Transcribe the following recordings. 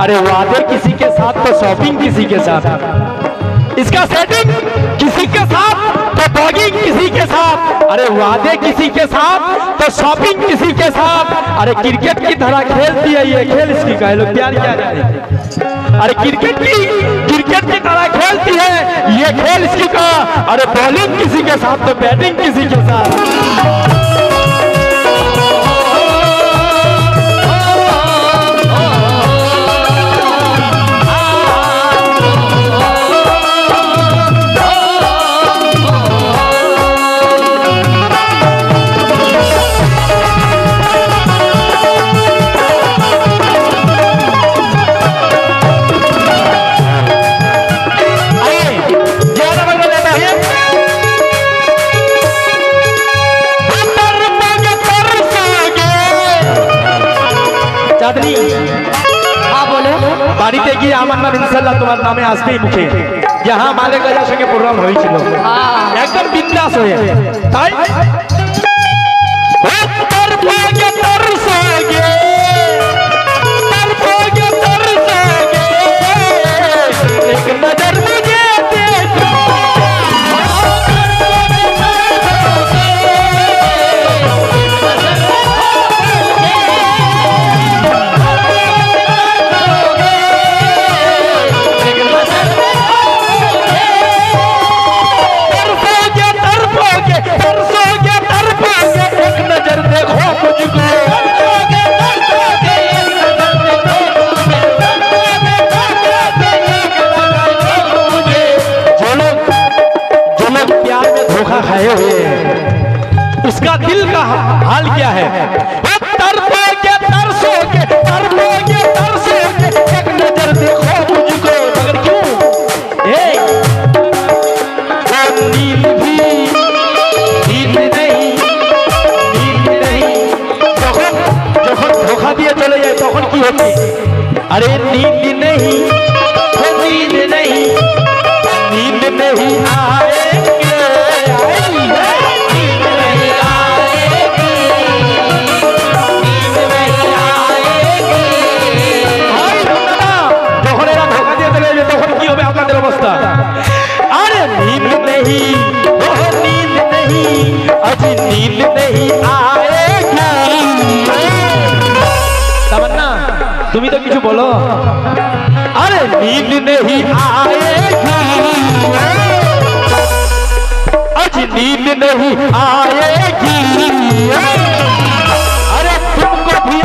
अरे वादे किसी के साथ तो शॉपिंग किसी के साथ, इसका सेटिंग किसी के साथ तो डॉगिंग किसी के साथ, अरे वादे किसी के साथ तो शॉपिंग किसी के साथ। अरे क्रिकेट की तरह खेलती है ये खेल इसकी का लोग प्यार क्या जाने। अरे क्रिकेट की तरह खेलती है ये खेल इसकी का। अरे बॉलिंग किसी के साथ तो बैटिंग किसी के साथ। বাড়িতে গিয়ে আমার নাম ইনশাআল্লাহ তোমার নামে আসবেই মুখে। यहाँ माले गजा संगे प्रोग्राम হয়েছিল একদম বিন্দাস হয়ে তাই एक नजर मुझे खाए हुए उसका दिल का हाल क्या है। तरसोगे तरसोगे तरसोगे तरसोगे एक नजर देखो मुझको मगर क्यों नींद भी नींद नहीं जखन धोखा दिए चले जाए तखन की होती। अरे नींद नहीं नींद नहीं नींद नहीं आए अवस्था। अरे नींद नहीं नींद नहीं अजी नींद नहीं आएगी। तमन्ना तुम तो कुछ बोलो। अरे नींद नहीं आएगी अजी नींद नहीं आएगी। अरे तुमको भी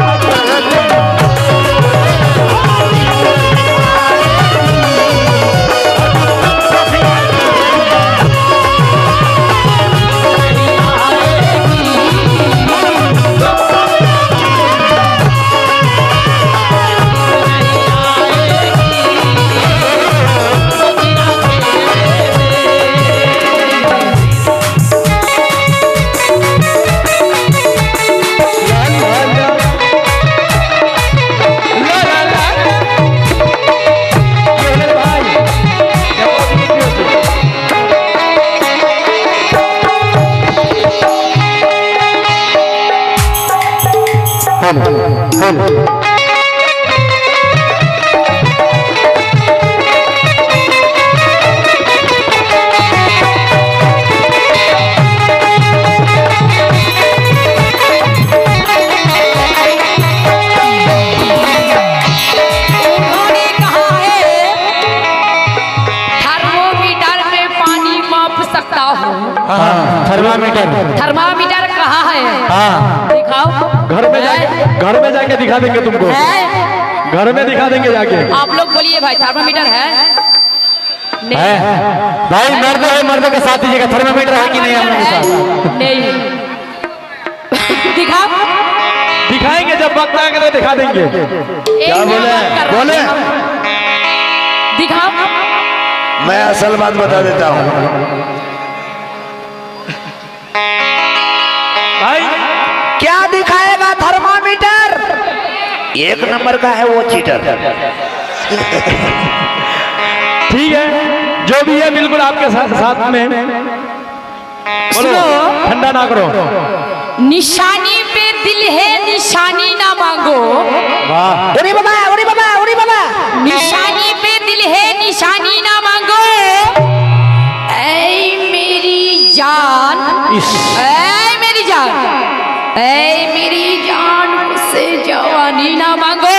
थर्मामीटर कहाँ है? दिखाओ। घर में जाके दिखा देंगे तुमको। घर में दिखा देंगे जाके। आप लोग बोलिए भाई थर्मामीटर है? नहीं है। भाई मर्द है मर्द के साथ दीजिएगा। थर्मामीटर है कि नहीं हम लोग के साथ? नहीं। दिखाओ। दिखाएंगे जब वक्त आएगा तो दिखा देंगे। क्या बोले बोले दिखाओ। मैं असल बात बता देता हूँ भाई। क्या दिखाएगा थर्मामीटर? एक नंबर का है वो चीटर। ठीक है जो भी है बिल्कुल आपके साथ में। बोलो ठंडा ना करो। निशानी पे दिल है निशानी ना मांगो। वाह उड़ी बाबा उड़ी बाबा उड़ी बाबा निशानी पे दिल है निशानी ना मांगो। ऐ मेरी जान, ऐ मेरी जान, ऐ मेरी जान मुझसे जवानी ना मांगो।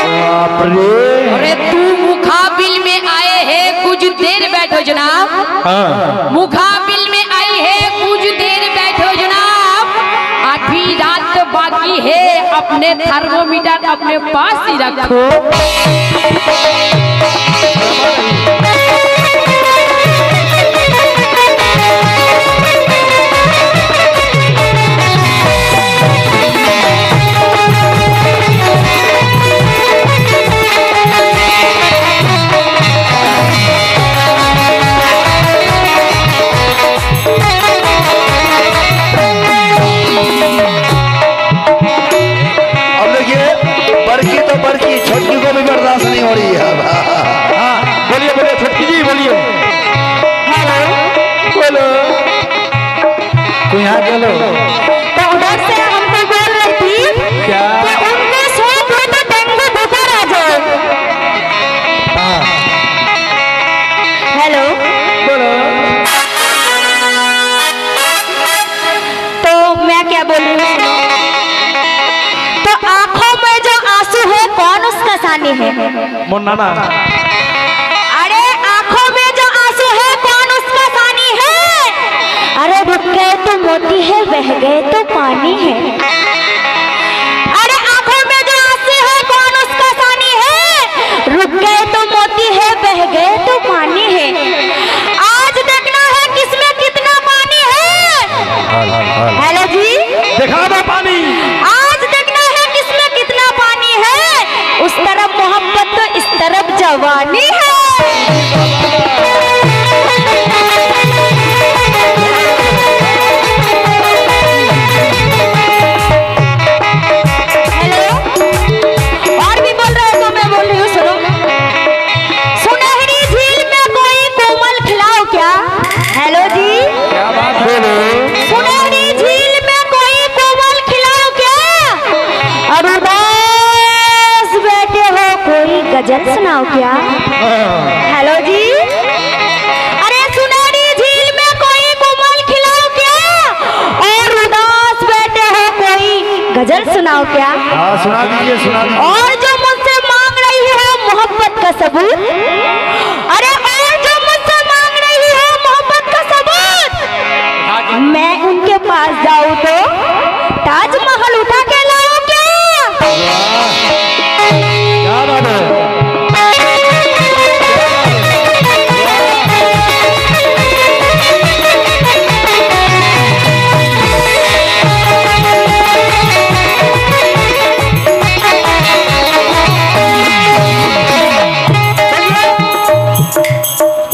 बाप रे। अरे तू मुकाबिल में आए हैं कुछ देर बैठो जनाब। हाँ। मुकाबिल में आई है कुछ देर बैठो जनाब। अभी रात बाकी है अपने थर्मोमीटर अपने पास ही रखो। बड़की छोटकी को भी बर्दाश्त नहीं हो रही है। हाँ बोलिए बोलिए छोटकी जी बोलिए। बोलो यहाँ चलो। तो उधर से हमको बोल रही थी क्या? कि उनके शौक में तो डेंगू बुखार आ जाए। हाँ हेलो, बोलो। तो मैं क्या बोल रही हूँ सुनो। तो आंखों में जो आंसू है कौन उसका सानी है? मुन्ना ना। अरे आंखों में जो आंसू है कौन उसका सानी है? अरे रुक गए तो मोती है, बह गए तो पानी है। अरे आंखों में जो आंसू है कौन उसका सानी है? रुक गए तो मोती है, बह गए तो पानी है। आज देखना है किसमें कितना पानी है। हेलो जी, दिखा दो पानी। आज देखना है किसमें कितना पानी है। उस तरफ मोहब्बत तो इस तरफ जवानी है। हेलो, और भी बोल रहे हो तो मैं बोल रही हूँ सुनो। सुनहरी झील में कोई कोमल खिलाओ क्या? हेलो जी, क्या बात बोलो। सुनहरी झील में कोई कोमल खिलाओ क्या? और उदास बैठे हो कोई गजल सुनाओ क्या? हेलो जी, अरे सुनहरी झील में कोई कोमल खिलाओ क्या? और उदास बैठे हो कोई गजल सुनाओ क्या? हाँ सुना दीजिए सुना दीजिए। और जो मुझसे मांग रही है मोहब्बत का सबूत। अरे और जो मुझसे मांग रही है मोहब्बत का सबूत। मैं उनके पास जाऊं तो ताजमहल उठा के लाऊं क्या? क्या बात है।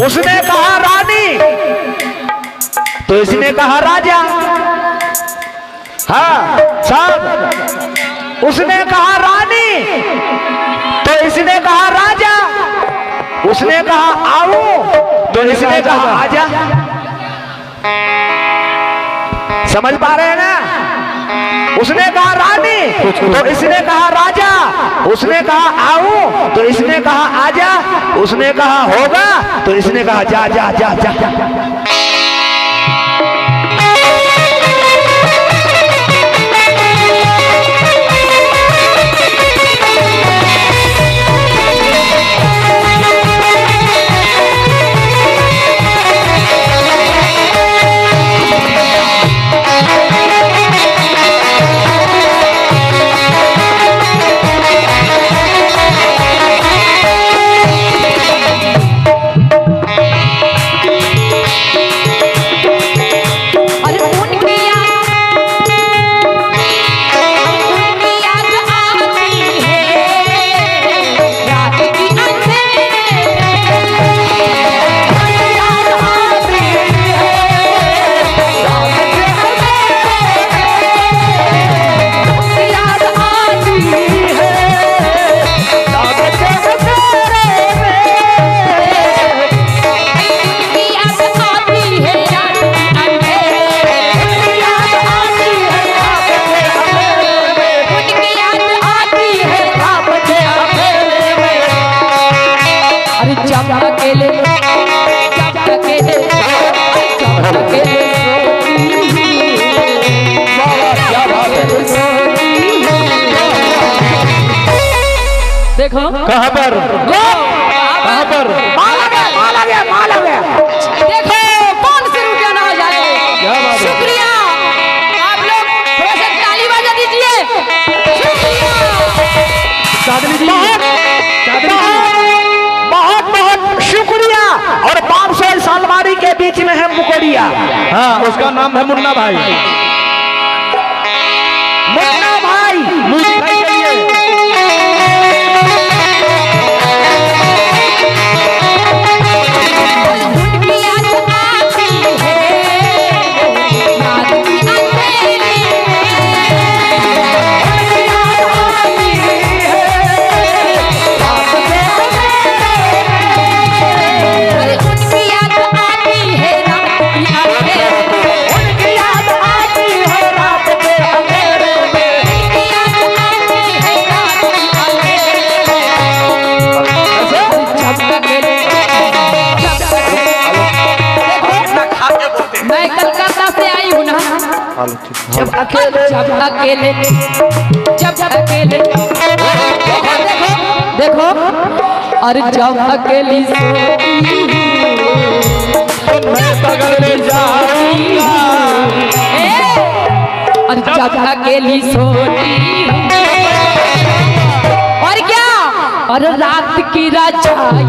उसने कहा रानी तो इसने कहा राजा। हाँ साहब, उसने कहा रानी तो इसने कहा राजा। उसने कहा आओ तो इसने कहा आजा। समझ पा रहे हैं ना? उसने कहा रानी तो इसने कहा राजा। उसने कहा आओ तो इसने कहा आजा। उसने कहा होगा तो इसने कहा जा जा जा जा, जा। देखो कहाँ पर कहाँ पर माल आ गया, माल आ गया, माल आ गया। देखो कौन से रुपया ना हो जाए। क्या बात है? शुक्रिया, आप लोग थोड़ा सा ताली बजा दीजिए। शुक्रिया। चांदनी जी, चांदनी जी, बहुत बहुत शुक्रिया। और 500 इस अलमारी के बीच में है मुकोड़िया। हाँ उसका नाम है मुन्ना भाई। मुन्ना भाई, मुझे भाई चाहिए। उनकी याद आती है, याद की अंधेरी अरे उनकी याद आती है रात की अंधेरी उनकी याद आती है रात के अंधेरे में। उनकी याद आती है रात की अंधेरी जब अकेले मैं कलकत्ता से आई हूँ ना। जब अकेले जब अकेले देखो देखो और जब अकेली मैं बगल में जाऊंगा। और जब अकेली सोती और क्या और रात की रजाई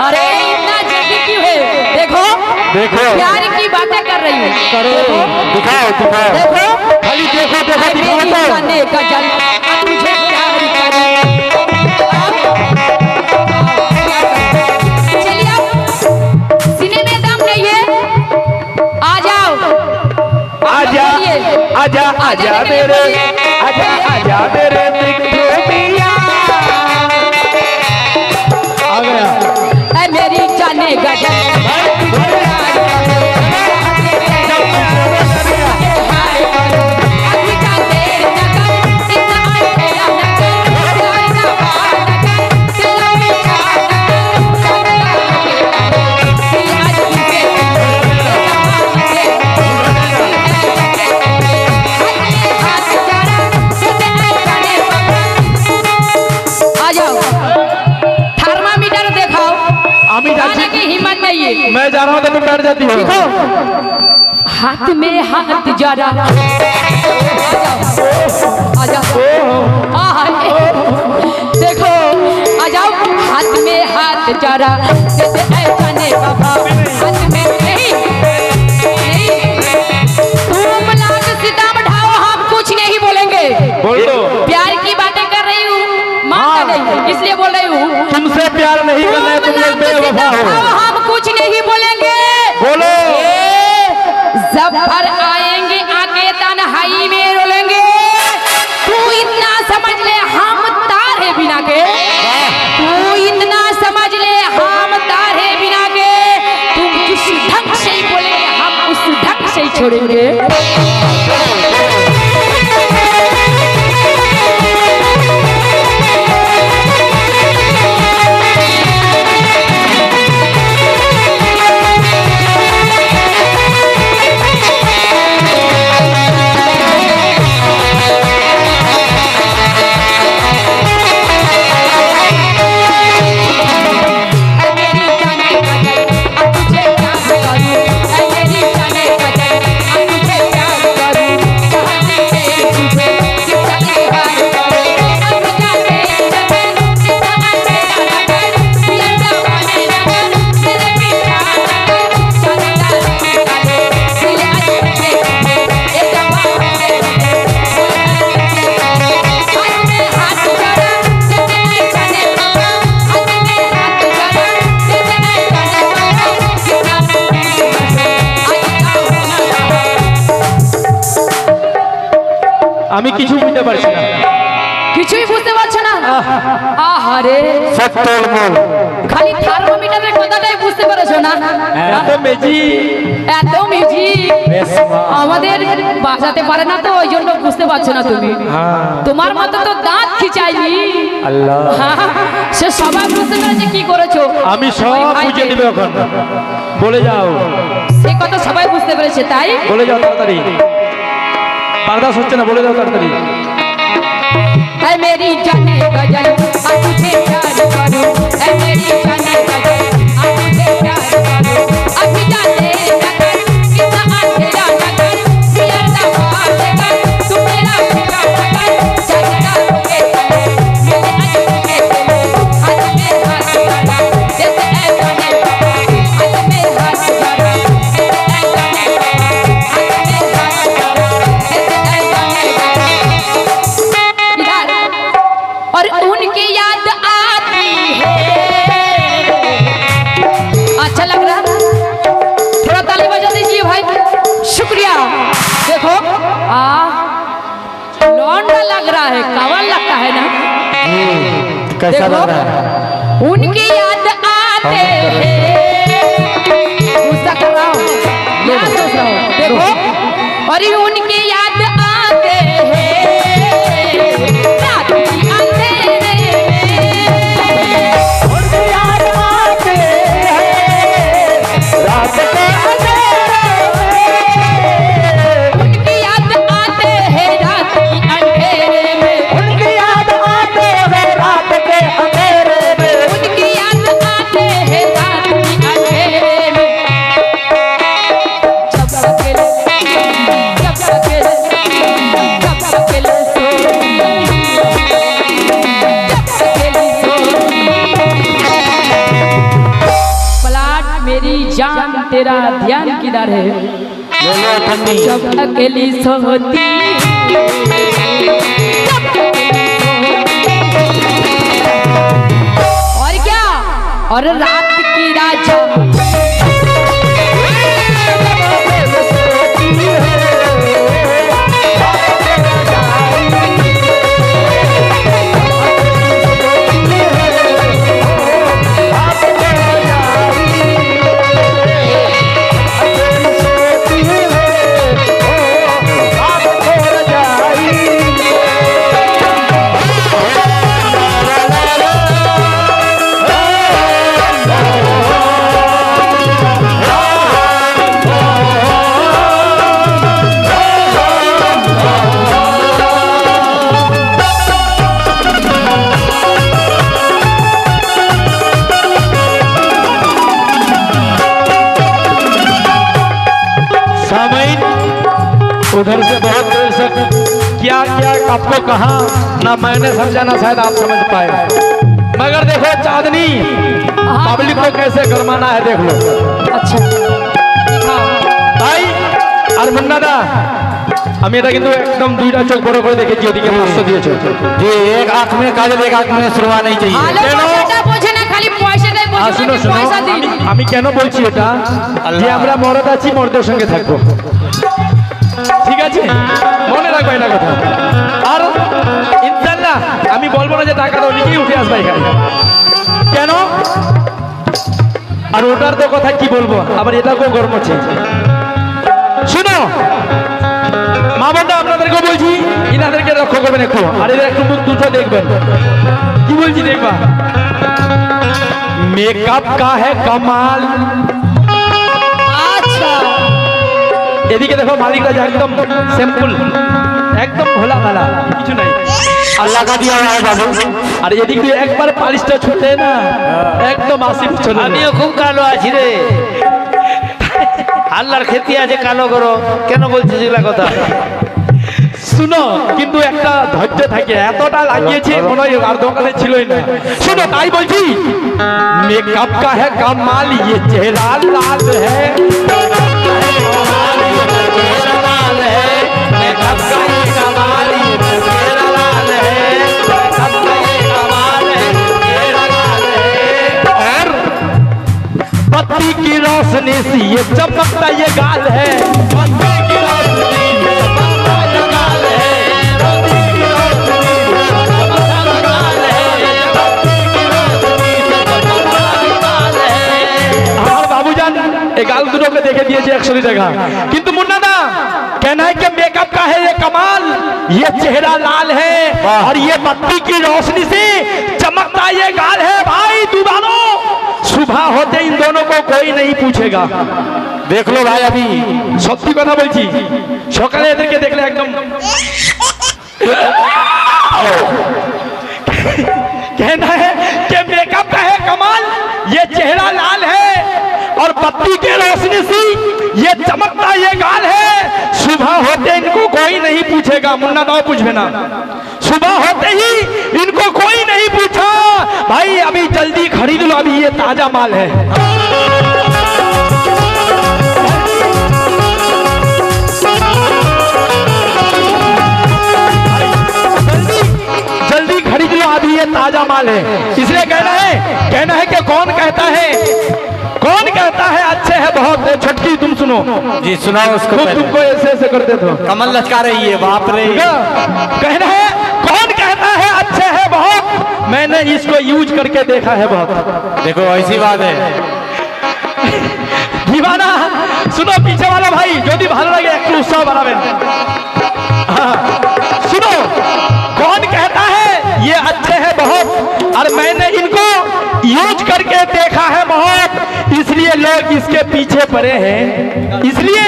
अरे इतना जल्दी क्यों है। देखो देखो प्यार की बातें कर रही हूँ। करो, दिखाओ दिखाओ, देखो खाली देखो देखो मेरी दिखाओ। जाने का जल तुझे प्यार करूं। चलिए आप सीने में दम नहीं है, आ जाओ आजा बोलिए। आजा आजा मेरे आजा आजा मेरे मिया। आ गया। ऐ मेरी जाने का जल आ जाओ थर्मामीटर दिखाओ। अमी आने चाची, की हिम्मत नहीं है। मैं जा रहा हूँ तो तुम बैठ जाती हो। हाथ में हाथ जरा आ जाओ देखो आ जाओ हाथ में हाथ जरा बाबा हाथ में नहीं तुम लाख सीता बढ़ाओ हम कुछ नहीं बोलेंगे। बोल दो। प्यार की बातें कर रही हूँ मान नहीं इसलिए बोल रही हूँ। तुमसे प्यार नहीं करना है, तुम लोग बेवफा हो। हम कुछ नहीं बोलेंगे। बोलो। जफर आएंगे आके तन्हाई में रोलेंगे। तू इतना समझ ले हम तारे बिना के तू इतना समझ ले हम तारे बिना के तुम जिस ढंग से ही बोलेंगे हम उस ढंग से ही छोड़ेंगे। আমি কিছু বুঝতে পারছি না। কিছুই বুঝতে পারছো না আহারে খালি থার্মোমিটারের কথাটাই বুঝতে পেরেছো না এত মেজি এত মিজি আমাদের বাঁচাতে পারে না তো ওই জন্য বুঝতে পারছো না তুমি তোমার মতো তো দাঁত খিচাইনি আল্লাহ হ্যাঁ, সে সবাই বুঝতে পেরেছে কি করেছো আমি সব বুঝে নিবে এখন বলে যাও সে কথা সবাই বুঝতে পেরেছে তাই বলে যাও তাড়াতাড়ি বারদাস হচ্ছে না বলে যাও তাড়াতাড়ি है मेरी जाने गजल अब तुझे प्यार करूं है मेरी जाने गजल अब तुझे प्यार करूं अभी जाने नगर कितना अंधेरा नगर प्यार ना पालेगा तू मेरा पूरा नगर चलता होके चले मेरे अजब के चले हाथ में हाथ जड़ा जैसे ऐ जाने बाबा हाथ में हाथ जड़ा जैसे ऐ जाने बाबा हाथ में हाथ जड़ा जैसे ऐ जाने बाबा इधर और उनकी याद आती है अच्छा लग रहा थोड़ा ताली बजा दीजिए भाई शुक्रिया देखो लौंडा लग रहा है कवल लगता है ना कैसा देखो लग रहा है उनकी याद आते हैं गुस्सा कर रहा हूँ क्या सोच रहा हूँ देखो और उनकी याद आते हैं रात की अंधेरे उनकी याद आते हैं रात की अंधेरे में उनकी याद आते हैं रात के अंधेरे में उनकी याद आते हैं रात की अंधेरे में जब अकेले सो पलाट मेरी जान तेरा ध्यान किधर है जब अकेली सोती और क्या और रात की राजा उधर से बहुत देर से क्या क्या आपको कहा ना मैंने समझा ना शायद आप समझ पाए मगर देखो चांदनी पब्लिक को कैसे गरमाना है देख लो अच्छा भाई আর মুন্না দা আমি এটা কিন্তু একদম দুইটা চোখ বড় করে দেখেছি ওদিকে 500 দিয়েছো যে এক আঁখ में काजल एक आंख में सुरवा नहीं चाहिए ভালোবাসাটা বোঝে না খালি পয়সাটাই বোঝে শুনো শুনো পয়সা দিন আমি কেন বলছি এটা যে আমরা মরদ আছি মরদের সঙ্গে থাকবো ঠিক আছে মনে রাখো এটা কথা আর ইনশাআল্লাহ আমি বলবো না যে টাকা দাও নিজেই উঠে আসবে এখানে কেন আর ওটার তো কথা কি বলবো আবার এটাকেও গরম হচ্ছে শুনো মা বোনরা আপনাদেরকে বলছি ইনাদেরকে রক্ষা করবেন একটু আর এদের একটু মুখ দুটো দেখবেন কি বলছি দেখবা মেকআপ কা হ্যায় কামাল আচ্ছা এদিকে দেখো মালিকরা একদম সিম্পল একদম ভোলা ভালা কিছু নাই আল্লাহ কা দিয়া है বাবু আর এদিক দিয়ে একবার পালিশটা ছুটে না একদম আসিফ চলে আমিও খুব কালো আছি রে আল্লাহর খেতি আছে কালো করো কেন বলছিস এগুলা কথা শুনো কিন্তু একটা ধৈর্য থাকে এতটা লাগিয়েছে মনে হয় আর দোকানে ছিলই না শুনো তাই বলছি মেকআপ কা है कमाल ये चेहरा लाल है मेकअप का ये कमाल ये चेहरा लाल है मेकअप का ये कमाल है चेहरा लाल है और बत्ती की रोशनी से ये चमकता ये गाल है बत्ती की रोशनी से चमकता ये गाल है बत्ती की रोशनी से दूसरों को देखे दिए 100 টাকা কিন্তু मुन्ना दा कहना है कि मेकअप का है ये कमाल, ये चेहरा लाल है और ये बत्ती की रोशनी से चमकता ये गाल है। भाई दीवानो, सुबह होते इन दोनों को कोई नहीं पूछेगा। देख लो भाई, अभी সত্যি কথা বলছি, সকালে এদেরকে দেখলে একদম कहना है कि मेकअप का है कमाल, ये चेहरा लाल है और बत्ती के रोशनी से ये चमकता ये गाल है। सुबह होते इनको कोई नहीं पूछेगा। मुन्ना दाओ पूछ ना, सुबह होते ही इनको कोई नहीं पूछा। भाई अभी जल्दी खरीद लो, अभी ये ताजा माल है। जल्दी खरीद लो, अभी ये ताजा माल है। इसलिए कहना है कि कौन कहता है अच्छे है बहुत। छटकी तुम सुनो जी, सुनाओ उसको। तुमको ऐसे ऐसे करते थे, कमल लचका रही है, बाप रे। कहना है कौन कहता है अच्छे है बहुत, मैंने इसको यूज करके देखा है बहुत। देखो ऐसी बात है। दीवाना सुनो, पीछे वाला भाई যদি ভালো লাগে একটু উৎসাহ বাড়াবেন। सुनो, कौन कहता है ये अच्छे है बहुत और मैंने इनको यूज करके देखा है बहुत, इसलिए लोग इसके पीछे पड़े हैं। इसलिए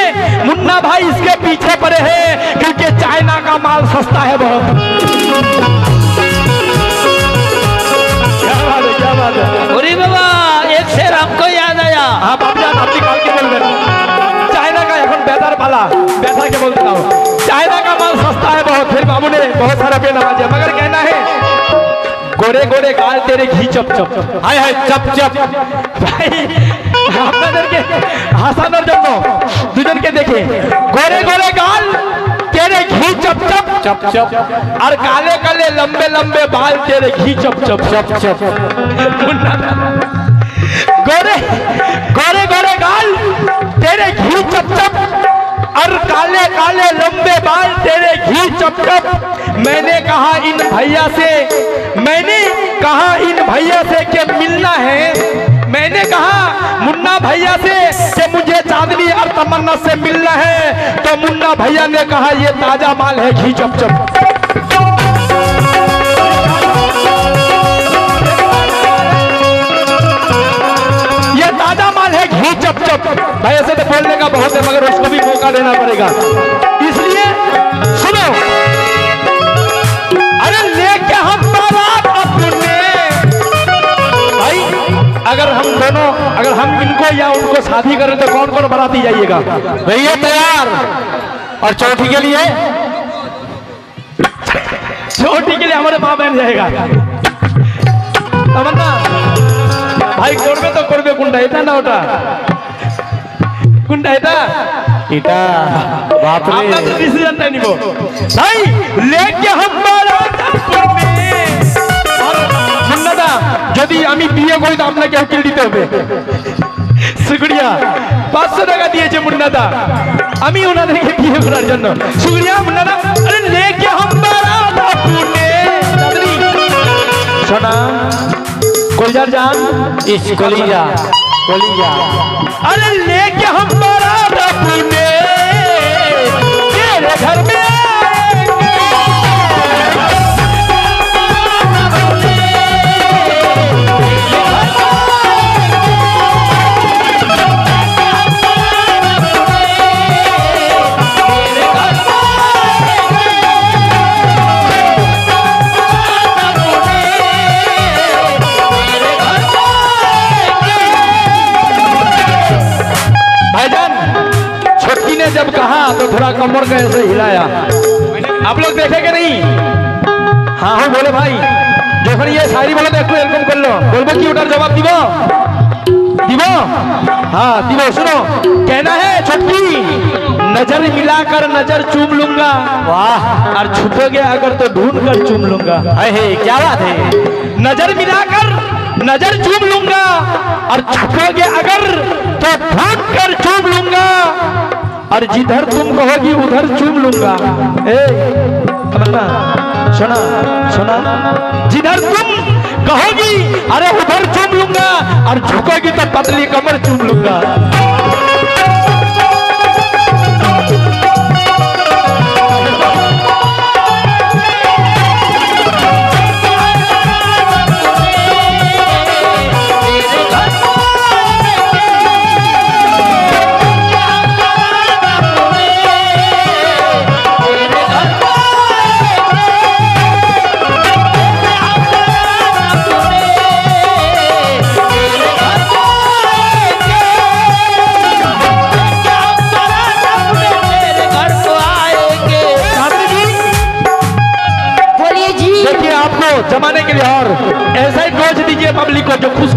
मुन्ना भाई इसके पीछे पड़े हैं क्योंकि चाइना का माल सस्ता है बहुत। क्या बात है। अरे बाबा, एक शेर हमको याद आया। हाँ बाबूजान, আপনি কালকে বলবেন चाइना का এখন बेदार वाला बैठा के बोलता हूँ, चाइना का माल सस्ता है बहुत। फिर बाबू ने बहुत सारा पे नवाजा, मगर कहना है गोरे गोरे गाल तेरे घी चप चप, हाय हाय चप चप। ভাই আপনাদেরকে হাসানোর জন্য দুজনকে দেখে, गोरे गोरे गाल तेरे घी चप चप चप चप और काले काले लंबे लंबे बाल तेरे घी चप चप चप चप। गोरे गोरे गोरे गाल तेरे घी चप चप और काले काले लंबे बाल तेरे घी चप चप। मैंने कहा इन भैया से कि मिलना है। मैंने कहा मुन्ना भैया से कि मुझे चांदनी और तमन्ना से मिलना है, तो मुन्ना भैया ने कहा ये ताजा माल है घी चप चप। ये ताजा माल है घी चप चप। भाई ऐसे तो बोलने का बहुत है मगर उसको भी मौका देना पड़ेगा। इसलिए सुनो, अरे लेके हम बारात अपने। भाई अगर हम इनको या उनको शादी करें तो कौन कौन बाराती जाइएगा? भैया तैयार। और चौथी के लिए हमारे माँ बहन जाएगा। तमन्ना भाई করবে তো করবে, কোনটা এটা না ওটা? কোনটা এটা? এটা বাপ রে, আমরা তো ডিসিশনটা নিব। ভাই লেকে हम बारात अपने। আর মুন্না দা, যদি আমি বিয়ে করি তো আপনাকে উকিল দিতে হবে। শুকরিয়া, 500 টাকা দিয়েছে মুন্না দা আমি ওনাদেরকে বিয়ে করার জন্য। শুকরিয়া মুন্না দা। আরে লেকে हम बारात अपने। দাদরি সোনা কলিজার জান, इस कलीजा कलीजा। अरे लेके हम बारात अपने तेरे घर में जब कहा तो थोड़ा कमर का ऐसे हिलाया। आप लोग देखेंगे नहीं? हाँ हाँ बोले भाई, যখন ये शायरी बोले तो একটু এরকম করলো, বলবো কি ওটার জবাব দিব? हाँ দিব। सुनो, कहना है छटकी, नजर मिलाकर नजर चूम लूंगा, वाह, और छुपोगे अगर तो ढूंढ कर चूम लूंगा। है क्या बात है। नजर मिलाकर नजर चूम लूंगा और छुपोगे अगर तो ढूंढ कर चूम लूंगा, और जिधर तुम कहोगी उधर चूम लूंगा। ए तमन्ना सुना सुना, जिधर तुम कहोगी अरे उधर चूम लूंगा, और झुकोगी तो पतली कमर चूम लूंगा।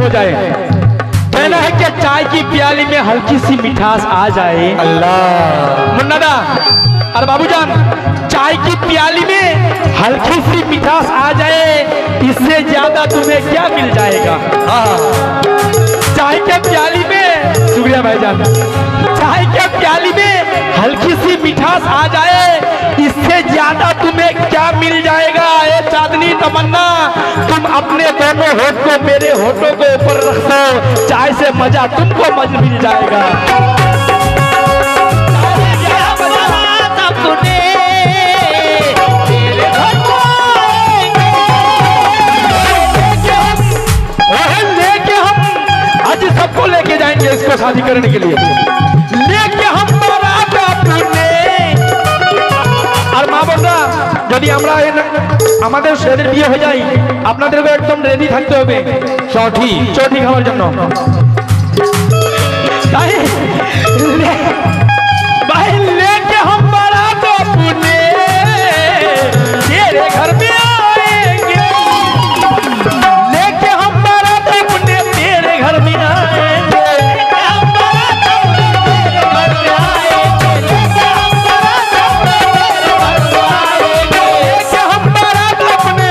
हो जाए। कहना है कि चाय की प्याली में हल्की सी मिठास आ जाए। अल्लाह मुन्ना दा और बाबूजान, चाय की प्याली में हल्की सी मिठास आ जाए, इससे ज्यादा तुम्हें क्या मिल जाएगा। चाय के प्याली में, शुक्रिया भाईजान, चाय के प्याली में हल्की सी मिठास आ जाए, इससे ज्यादा तुम्हें क्या मिल जाएगा। ए चांदनी तमन्ना, तुम अपने दोनों होठ को मेरे होठों के ऊपर रख दो, चाय से मजा तुमको मिल जाएगा। सबको लेके जाएंगे इसको शादी करने के लिए, लेके हम बारात अपने। और মা বোনরা, যদি আমরা আমাদের ছেলেদের বিয়ে হয়ে যায়, আপনাদেরকে একদম রেডি থাকতে হবে চটি খাওয়ার জন্য। তাই ভাই लेके हम बारात अपने तेरे घर में आएंगे, लेके हम बारात अपने तेरे घर में आएंगे, हम बारात अपने तेरे घर में आएंगे, लेके हम बारात अपने तेरे घर में आएंगे, लेके हम बारात अपने।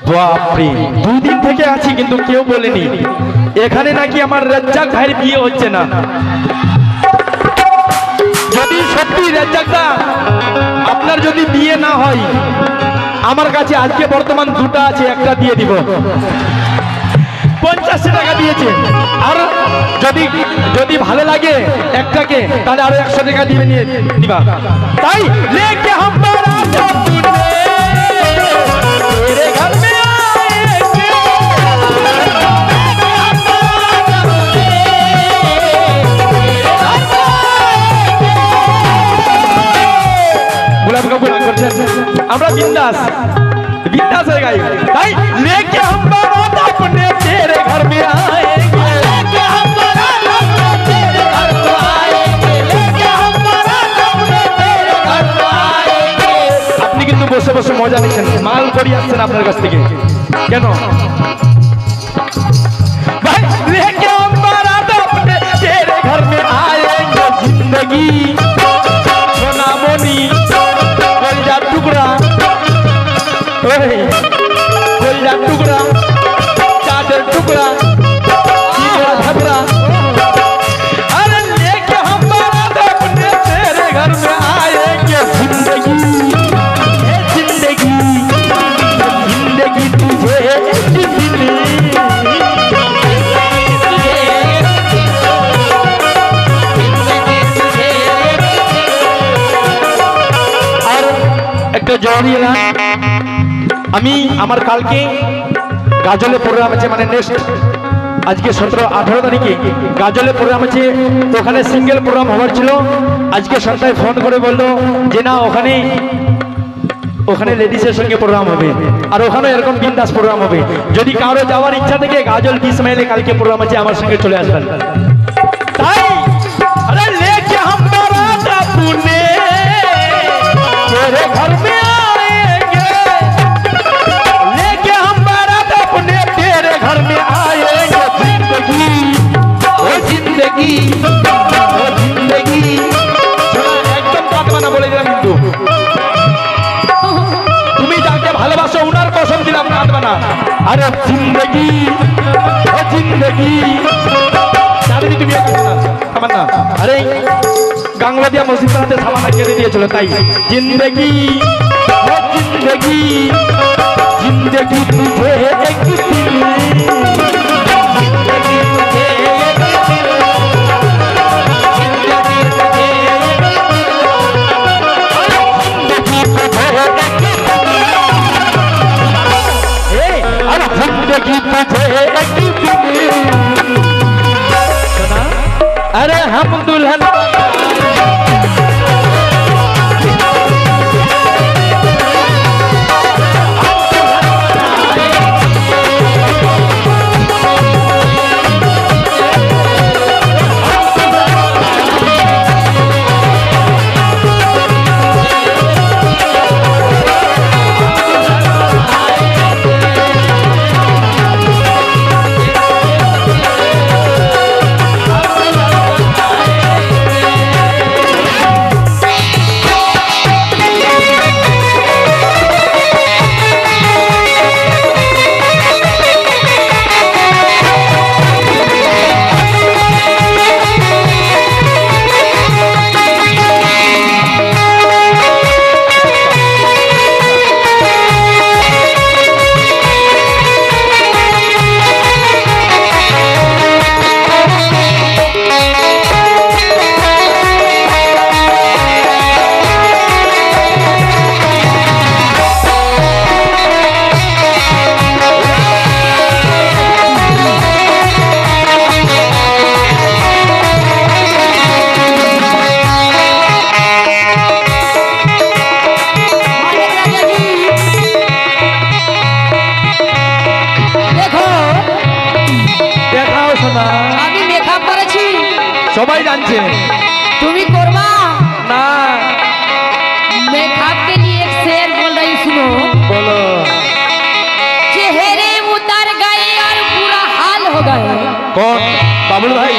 বাপরে, 2 দিন থেকে আছি কিন্তু কেউ বলেনি এখানে নাকি আমার রাজ্জাক ভাইয়ের বিয়ে হচ্ছে না। যদি সত্যি রাজ্জাকদা আপনার যদি বিয়ে না হয়, আমার কাছে আজকে বর্তমান দুটো আছে, একটা দিয়ে দিব। 50 টাকা দিয়েছে, আর যদি যদি ভালো লাগে একটাকে, তাহলে আরো 100 টাকা দিয়ে নিয়ে দিবা। তাই লেকে हम बारात अपने तेरे घर में आएंगे, আমরা বিন্দাস बिंदास है गाई। भाई लेके हम बारात अपने तेरे घर में आएंगे, लेके हम बारात अपने तेरे घर में आएंगे, लेके हम बारात अपने तेरे घर में आएंगे। আপনি কিন্তু বসে বসে মজা নিচ্ছেন, মাল করি আসছেন আপনার কাছ থেকে কেন? भाई लेके हम बारात अपने तेरे घर में आएंगे, जिंदगी सोना मोनी कलिजा टुकड़ा, कलिजा टुकड़ा, चादर टुकड़ा, झगड़ा, अरे लेके हम बारात अपने तेरे घर में आएंगे, जिंदगी जिंदगी जिंदगी तुझे আর একটা জরুরি না, আমি আমার কালকে গাজলে প্রোগ্রাম আছে, মানে নেক্সট আজকে 17-18 তারিখে গাজলে প্রোগ্রাম আছে, ওখানে সিঙ্গেল প্রোগ্রাম হওয়ার ছিল। আজকে সন্ধ্যায় ফোন করে বললো যে না, ওখানে লেডিসের সঙ্গে প্রোগ্রাম হবে, আর ওখানে এরকম বিন্দাস প্রোগ্রাম হবে। যদি কারো যাওয়ার ইচ্ছা থেকে গাজল 20 মাইলে কালকে প্রোগ্রাম আছে, আমার সঙ্গে চলে আসবেন। তাই আরে লেকে हम बारात अपने तेरे घर में आएंगे, लेके हम बारात अपने तेरे घर में आएंगे, जिंदगी ओ जिंदगी ओ जिंदगी। একদম কথা না বলে দিলাম, কিন্তু তুমি যাকে ভালোবাসো উনার কসম দিলাম, কাঁদবে না। আরে জিন্দগি ও জিন্দগি, চাঁদনি তুমি আমার না, আরে গাংলাদিয়া মসজিদ রাতে সামানা কেটে দিয়েছিল, তাই জিন্দগি ও জিন্দগি জিন্দগি তুঝে এক দিন, জিন্দগি তুঝে এক দিন, জিন্দগি তুঝে এক দিন, জিন্দগি তুঝে এক দিন, अरे जिंदगी तुझे एक दिन, अरे हम दुल्हन সবাই জানছে তুমি করবা না। मेकअप के लिए एक शेर बोल रही सुनो। বলো। चेहरे उतर गए और बुरा हाल हो गए। कौन? बाबुल भाई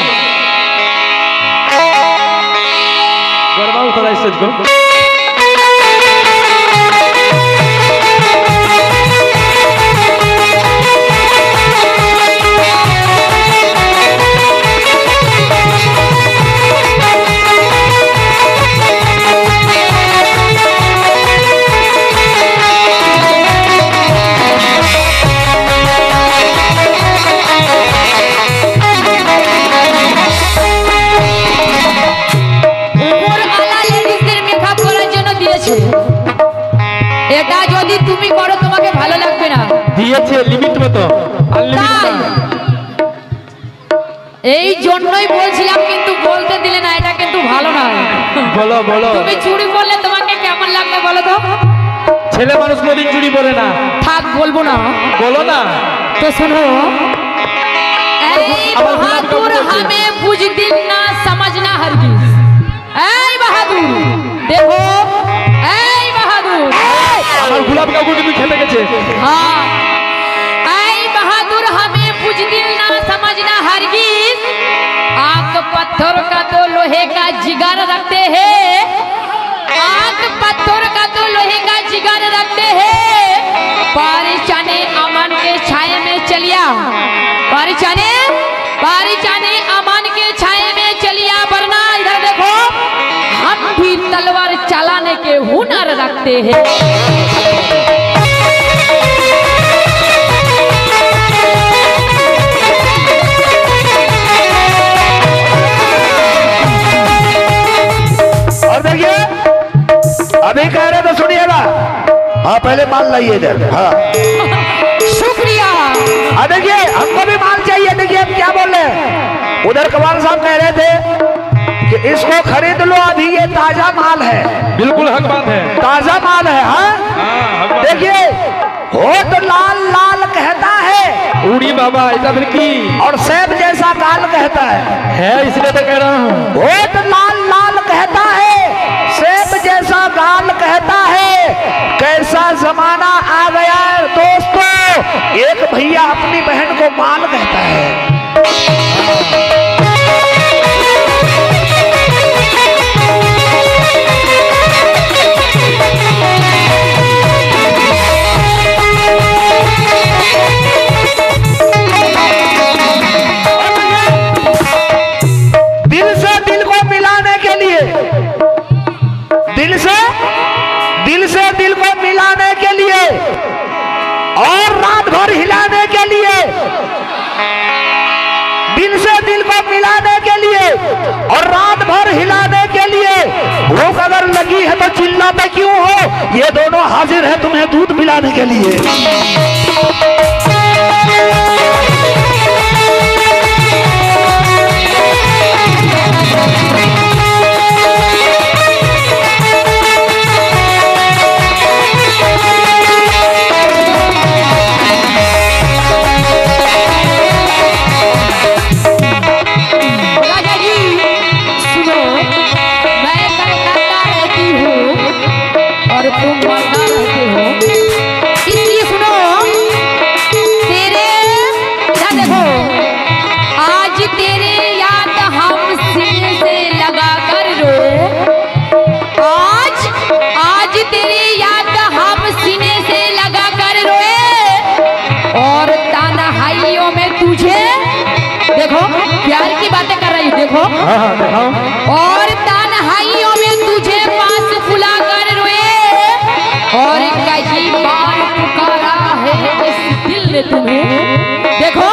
गरबाओ थोड़ा इस स्टेज को। এটা যদি তুমি করো তোমাকে ভালো লাগবে না। দিয়েছে লিমিট মতো, আনলিমিটেড না। এই জন্যই বলছিলাম, কিন্তু বলতে দিলে না, এটা কিন্তু ভালো না। বলো বলো। তুমি চুড়ি পরলে তোমাকে কেমন লাগবে বলো তো? ছেলে মানুষ কোনদিন চুড়ি পরে না। থাক বলবো না। বলো না। তো শোনো, এই বাহাদুর हमें बुझ दिन ना समझना हरगिज। এই বাহাদুর দেখো, এই বাহাদুর আমার গোলাপ কাকু কিন্তু খেতে গেছে। हाँ, ऐ बहादुर हमें बुझ दिल ना समझना हरगिज। आंख पत्थर का तो लोहे का जिगर रखते हैं, आंख पत्थर का तो लोहे का जिगर रखते हैं। परिचाने अमन के छाए में चलिया, परिचाने अमन के छाए में चलिया, वरना इधर देखो हम भी तलवार चलाने के हुनर रखते हैं। और देखिए अभी कह रहे तो सुनिएगा। हाँ पहले माल लाइए इधर। हाँ शुक्रिया। देखिए हमको भी माल चाहिए। देखिए हम क्या बोल रहे हैं, उधर कमाल साहब कह रहे थे कि इसको खरीद लो, अभी ये ताजा माल है। बिल्कुल हक बात है। ताजा माल है। हाँ हक बात है। देखिए होठ लाल लाल कहता है, उड़ी बाबा ऐसा फिर की और सेब जैसा काल कहता है। इसलिए तो कह रहा हूँ। होठ लाल लाल कहता है, सेब जैसा गाल कहता है। कैसा जमाना आ गया है दोस्तों, एक भैया अपनी बहन को माल कहता है। दिल से दिल को मिलाने के लिए, दिल से दिल को मिलाने के लिए और रात भर हिलाने के लिए, दिल से दिल को मिलाने के लिए और रात भर हिलाने के लिए। भूख अगर लगी है तो चिल्लाते क्यों हो, ये दोनों हाजिर है तुम्हें दूध पिलाने के लिए। राजा जी सुनो, मैं कलकत्ता रहती हूँ और तुम मरना रहते हो, इसलिए सुनो। तेरे इधर देखो, आज तेरे याद हम सीने से लगा कर रोए, आज तेरे याद हम सीने से लगा कर रोए, और तन्हाइयों में तुझे देखो, प्यार की बातें कर रही, देखो। हाँ दिखाओ। और तन्हाइयों में तुझे पास बुला कर रोए, और कई बार पुकारा है इस दिल ने तुम्हें, देखो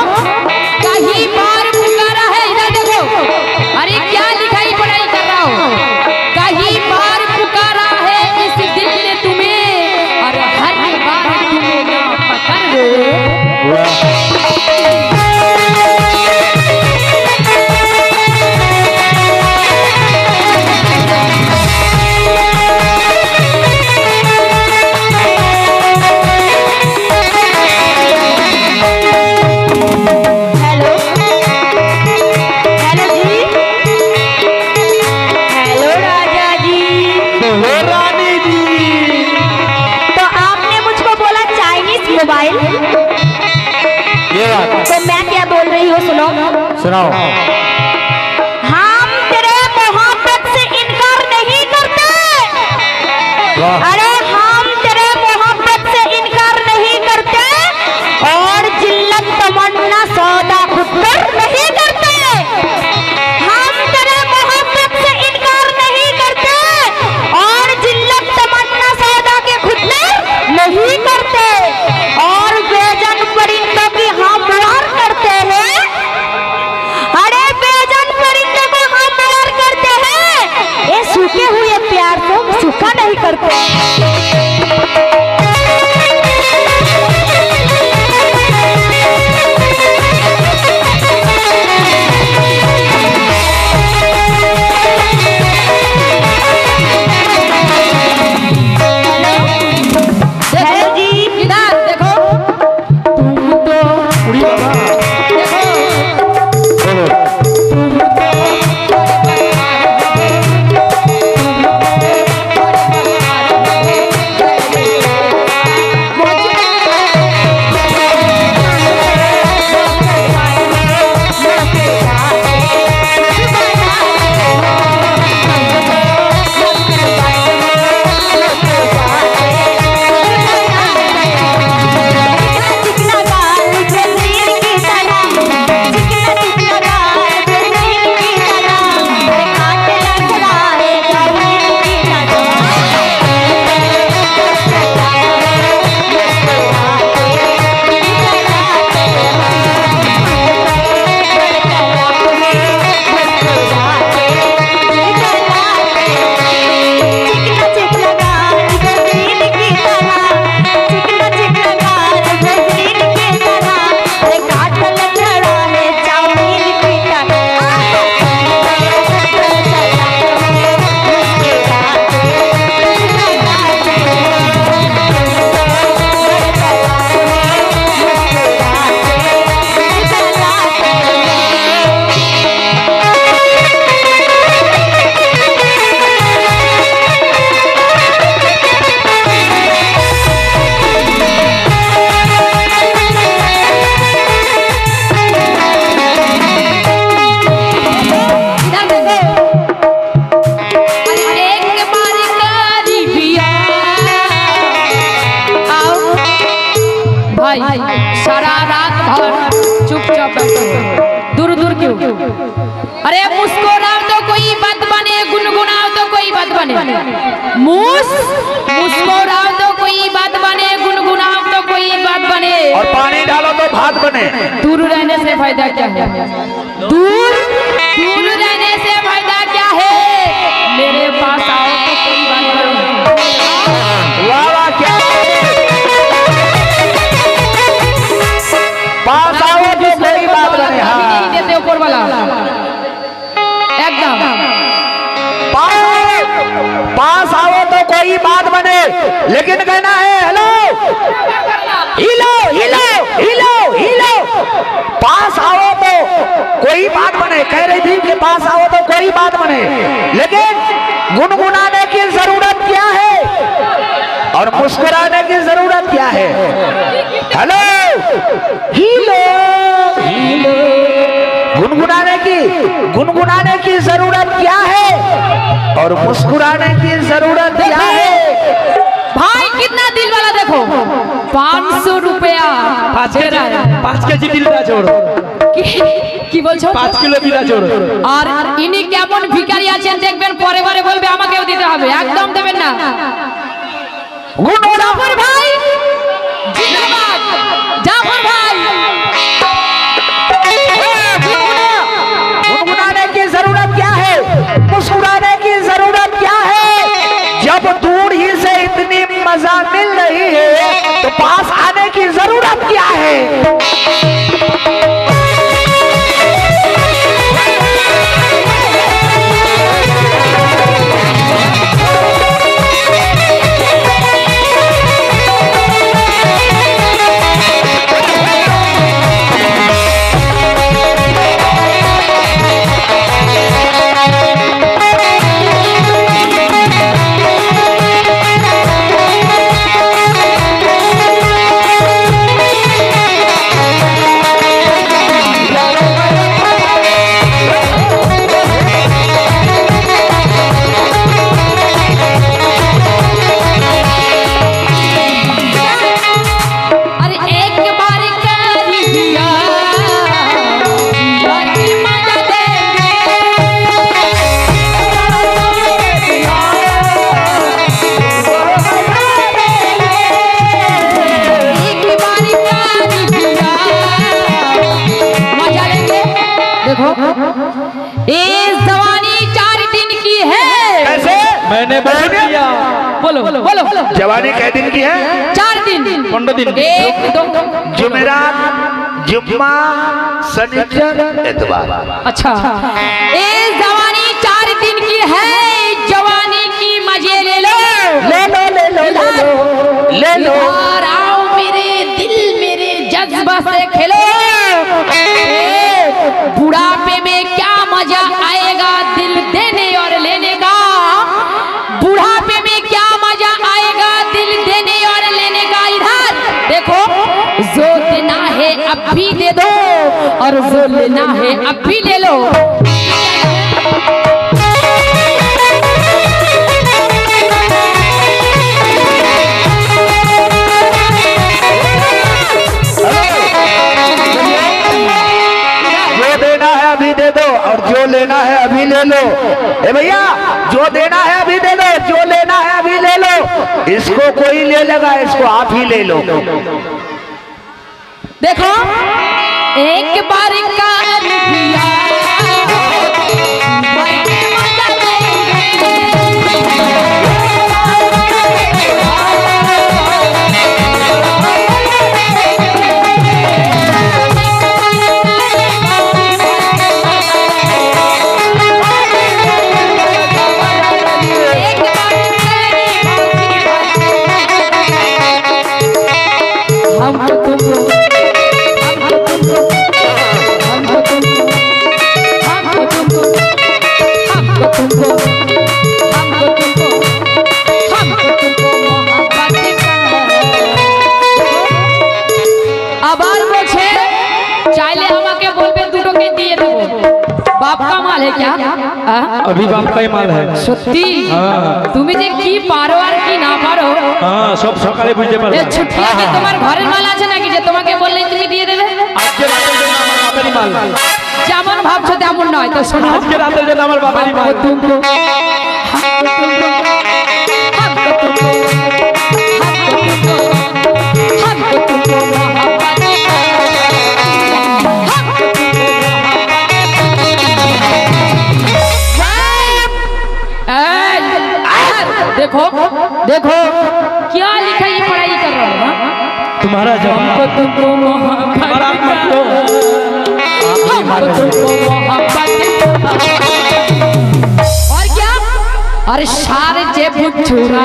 कई बार पुकारा है। इधर देखो, अरे क्या लिखाई पढ़ाई कर रहा हो, कई बार पुकारा है इस दिल ने तुम्हें, और हर बार तुम्हें ना पकड़ रोए। तो मैं क्या बोल रही हूँ सुनो। सुनाओ। हम तेरे मोहब्बत से इनकार नहीं करते। अरे हम तेरे मोहब्बत से इनकार नहीं करते और जिल्लत तमन्ना सौदा खुद पर नहीं करते। हम तेरे मोहब्बत से इनकार नहीं करते और जिल्लत तमन्ना सौदा के खुद में नहीं करते और बेजन परिंदों की हम वार करते हैं। अरे बेजन परिंदों को हम वार करते हैं, ये सूखे हुए प्यार को सूखा नहीं करते। हेलो जी, इधर देखो, उड़ी बाबा। देखो बोलो। सारा रात भर चुपचाप बैठे हो, दूर दूर क्यों? अरे मुस्कुराओ तो कोई बात बने, गुनगुनाओ तो कोई बात बने। मुस्कुराओ तो कोई बात बने, गुनगुनाओ तो कोई बात बने। और पानी डालो तो भात बने। दूर रहने से फायदा क्या है? दूर रहने से फायदा क्या है? मेरे पास आओ तो कोई बात बने। वाह वाह, क्या पास आओ तो कोई बात बने। हाँ, नहीं देते ऊपर वाला एकदम। पास आओ तो कोई बात बने, लेकिन कहना है हेलो, हिलो हिलो हिलो हिलो। पास आओ तो कोई बात बने, कह रही थी कि पास आओ तो कोई बात बने, लेकिन गुनगुनाने की जरूरत क्या है और मुस्कुराने की जरूरत क्या है? हेलो हिलो हिलो। गुनगुनाने की जरूरत क्या है और मुस्कुराने की जरूरत क्या है? भाई कितना दिल वाला देखो, 500 रुपया 5 কেজি দিলটা জোর, কি বলছো? 5 কিলো দিলা জোর। আর ইনি কেমন ভিখারি আছেন দেখবেন, পরে বারে বলবে আমাকেও দিতে হবে, একদম দেবেন না। জাফর ভাই জিন্দাবাদ, জাফর ভাই। गुनगुनाने की जरूरत क्या है, मुस्कुराने की जरूरत क्या है? जब दूर ही से इतनी मजा मिल रही है तो पास आने की जरूरत क्या है? ये जवानी 4 दिन की है। कैसे? मैंने बोल दिया। बोलो बोलो बोलो। जवानी कै दिन की है? 4 दिन 15 दिन की। 1 2 जुमेरात, जुम्मा, शनिचर, इतवार। अच्छा, ये जवानी 4 दिन की है। जवानी की मजे ले लो ले लो ले लो ले लो ले लो। और आओ मेरे दिल मेरे जज्बा से खेलो। बुढ़ापे में क्या मजा आएगा दिल देने और लेने का। बुढ़ापे में क्या मजा आएगा दिल देने और लेने का। इधर देखो, जो देना है अब भी दे दो और जो लेना है अब भी ले लो। और जो लेना है अभी ले लो। ए भैया, जो देना है अभी दे दो, जो लेना है अभी ले लो। इसको कोई ले लेगा, इसको आप ही ले लो। देखो, एक बार का माल है क्या? अभी बाप का ही माल है। সত্যি তুমি যে কি পারো আর কি না পারো হ্যাঁ সব সকালে বুঝতে পারবে। এ ছুটি আছে তোমার ঘরের মাল আছে নাকি যে তোমাকে বললেই তুমি দিয়ে দেবে? আজকে রাতের জন্য আমার বাবারই মাল। যেমন ভাবছো তেমন নয় তো শোনো। আজকে রাতের জন্য আমার বাবারই মাল। देखो देखो क्या लिखा ये पढ़ाई कर रहा हूँ। तुम्हारा जवाब तुमको और क्या? अरे सारे जे बुच्छुरा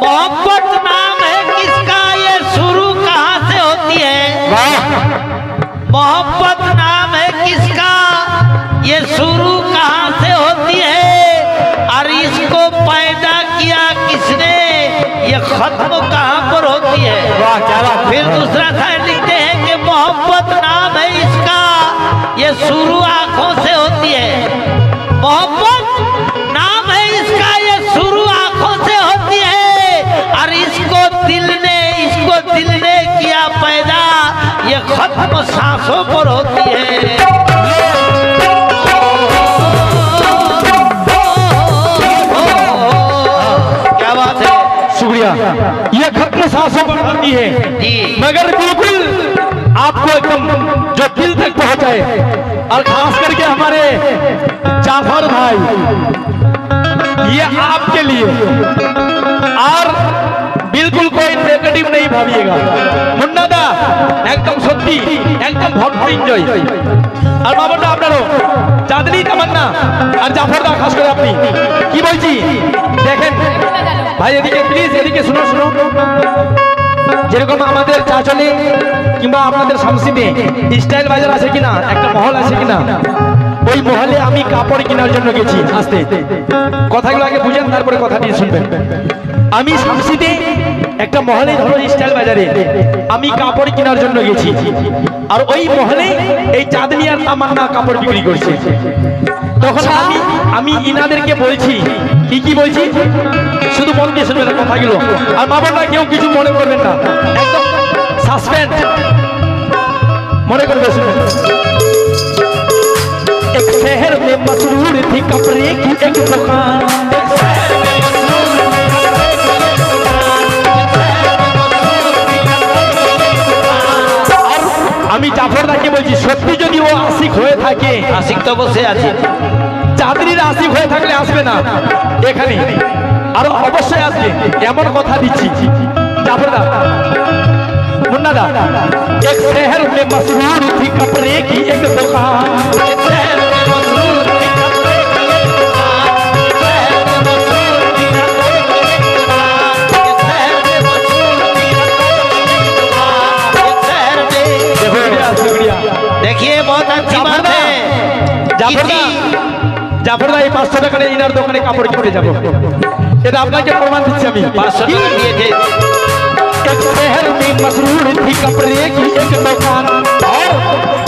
मोहब्बत नाम है किसका, ये शुरू कहाँ से होती है? मोहब्बत नाम है किसका, ये शुरू कहाँ से होती है? और इसको पैदा किया किसने, ये खत्म कहाँ पर होती है? फिर दूसरा शायर लिखते हैं कि मोहब्बत नाम है इसका, ये शुरू आंखों से होती है। मोहब्बत नाम है इसका, ये शुरू आंखों से होती है। और इसको दिल ने किया पैदा, ये खत्म सांसों पर होती है। क्या बात है, शुक्रिया। ये खत्म सांसों पर होती है जी। मगर बिल्कुल आपको एकदम जो दिल तक पहुंचाए, और खास करके हमारे जाफर भाई, ये आपके लिए। और बिल्कुल कोई नेगेटिव नहीं भाविएगा। मुन्ना दा एकदम सত্যি একদম ভরপুর এনজয়। আর বাবাটা আপনারও চাঁদনি তামান্না আর জাফর দা খাস করে আপনি কি বলছি দেখেন ভাই এদিকে প্লিজ, এদিকে শুনো শুনো। যেরকম আমাদের চাচলে কিংবা আপনাদের শামসিতে স্টাইল বাজার আছে কিনা, একটা মহল আছে কিনা, ওই মহলে আমি কাপড় কেনার জন্য গেছি। আসতে কথাগুলো আগে বুঝেন, তারপরে কথা দিয়ে শুনবেন। আমি শামসিতে একটা মহলে, ধরো স্টাইল বাজারে, আমি কাপড় কেনার জন্য গেছি। আর ওই মহলে এই চাঁদনি আর তামান্না কাপড় বিক্রি করছে। তখন আমি ইনাদেরকে বলছি, কি বলছি শুধু মন দিয়ে শুনবেন কথাগুলো। আর মা বোনরা কেউ কিছু মনে করবেন না, একদম সাসপেন্স মনে করবে, শুনবেন। एक शहर में मशहूर थी कपड़े की एक दुकान, আমি জাফরদাকে বলছি সত্যি যদি ও আশিক হয়ে থাকে, আশিক তো বসে আছে, চাঁদনির আশিক হয়ে থাকলে আসবে না এখানে, আর অবশ্যই আসবে, এমন কথা দিচ্ছি। জাফরদা, मुन्ना दा, एक शहर में मशहूर थी कपड़े की एक दुकान, देखिए बहुत अच्छी बात है। জাফরদা এই 500 টাকা নিয়ে ইনার দোকানে কাপড় কিনতে যাব, এটা আপনাকে প্রমাণ দিচ্ছি আমি। 500 টাকা দিয়ে যে एक शहर में मशहूर थी कपड़े की एक दुकान, और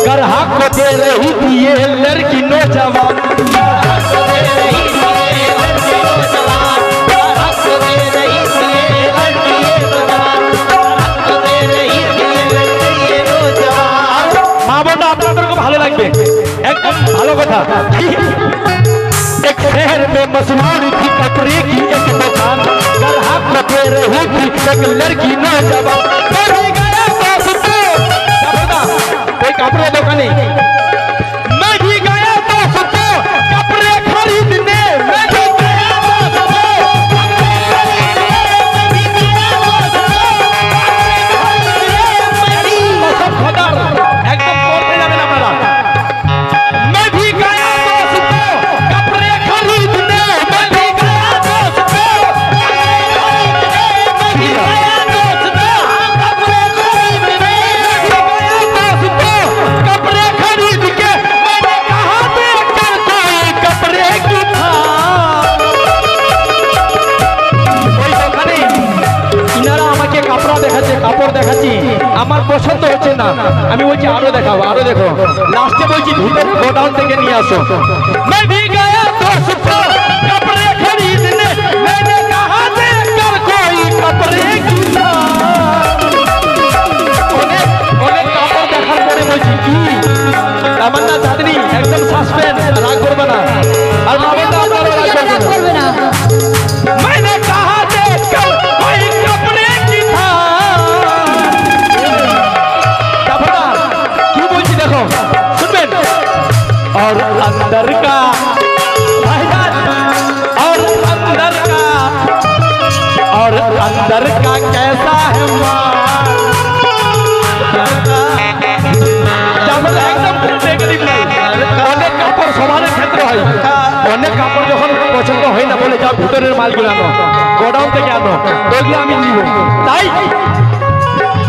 ग्राहक को दे रही थी ये लड़की नौजवान, মা বোনরা আপনাদের খুব ভালো লাগবে, একদম ভালো কথা। एक शहर में मशहूर थी कपड़े की एक दुकान, ग्राहक को दे रही थी एक लड़की नौजवान, कोई कपड़े दुकाने मैं भी गया दोस्तों कपड़े खरीदने, मैं भी गया दोस्तों एकदम बोलते जाने ना पड़ा। मैं भी गया दोस्तों कपड़े खरीदने, मैं भी गया दोस्तों, मैं भी गया दोस्तों कपड़े खरीदने, कपड़े खरीद के मैंने कहा देखकर कोई कपड़े की था, ওই দোকানে ইনারা আমাকে কাপড় দেখাচ্ছে, কাপড় দেখাচ্ছি, আমার পছন্দ হচ্ছে না, আমি বলছি আরো দেখাও, আরো দেখো, লাস্টে বলছি ভিতরে গোডাউন থেকে নিয়ে আসো। मैं भी गया दोस्तों कपड़े खरीदने, मैंने कहा देखकर कोई कपड़े की था, অনেক অনেক কাপড় দেখার পরে বলছি কি তামান্না চাঁদনি একদম সাসপেন্স, রাগ করবে না, আর বাবাটা আপনারা রাগ করবে না। मैंने कहा देखकर कोई कपड़े की था, জাফরদা কি বলছি দেখো, শুনবেন। और अंदर का भाईजान, और अंदर का, और अंदर का कैसा है माल, একদম নেগেটিভ নাই। অনেক কাপড় সমানের ক্ষেত্রে হয়, অনেক কাপড় যখন পছন্দ হয় না বলে যাও ভিতরের মালগুলো আনো, গোডাউন থেকে আনো, ওইগুলো আমি নিব। তাই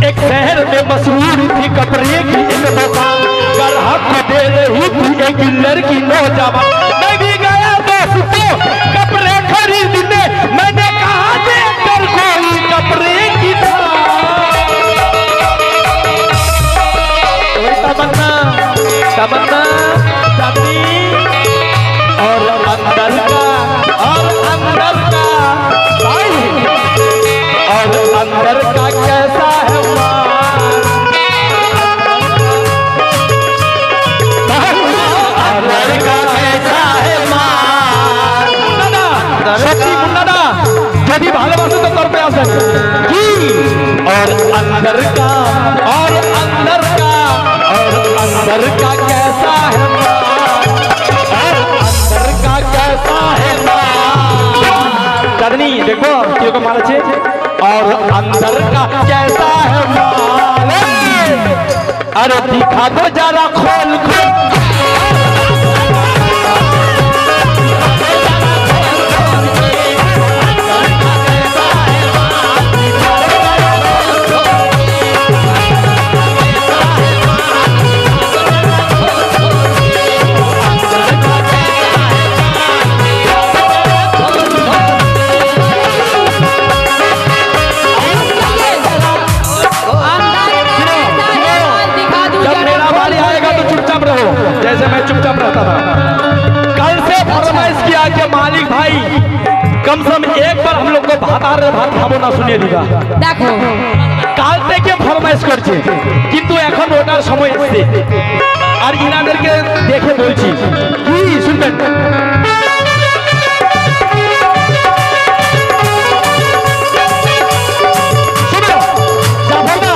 एक शहर में मशहूर थी कपड़े की एक दुकान, ग्राहक को दे रही थी एक लड़की नौजवान, मैं भी गया दोस्तों कपड़े खरीदने, मैंने कहा देखकर कोई कपड़े की था, तमन्ना तमन्ना चांदनी, और अंदर का, और अंदर का भाई, और अंदर का कैसा है माल, अंदर का कैसा है माल, সত্যি মুন্নাদা যদি ভালোবাসো তো তোর पे আসেন কি, और अंदर का, और अंदर का, और अंदर का कैसा है माल, और अंदर का कैसा है माल, चांदनी देखो किरকম মাল আছে, और अंदर का कैसा है माल, अरे दिखा दो जरा खोल खोल, कैसा से कम एक बार हम लोग को भात খাবো না শুনিয়ে দিবা। দেখো কাল থেকে ফরমাইশ করছে কিন্তু এখন ওটার সময় এসেছে আর ইনাদেরকে দেখে বলছি কি শুনবেন। শুনো, জাফর দা,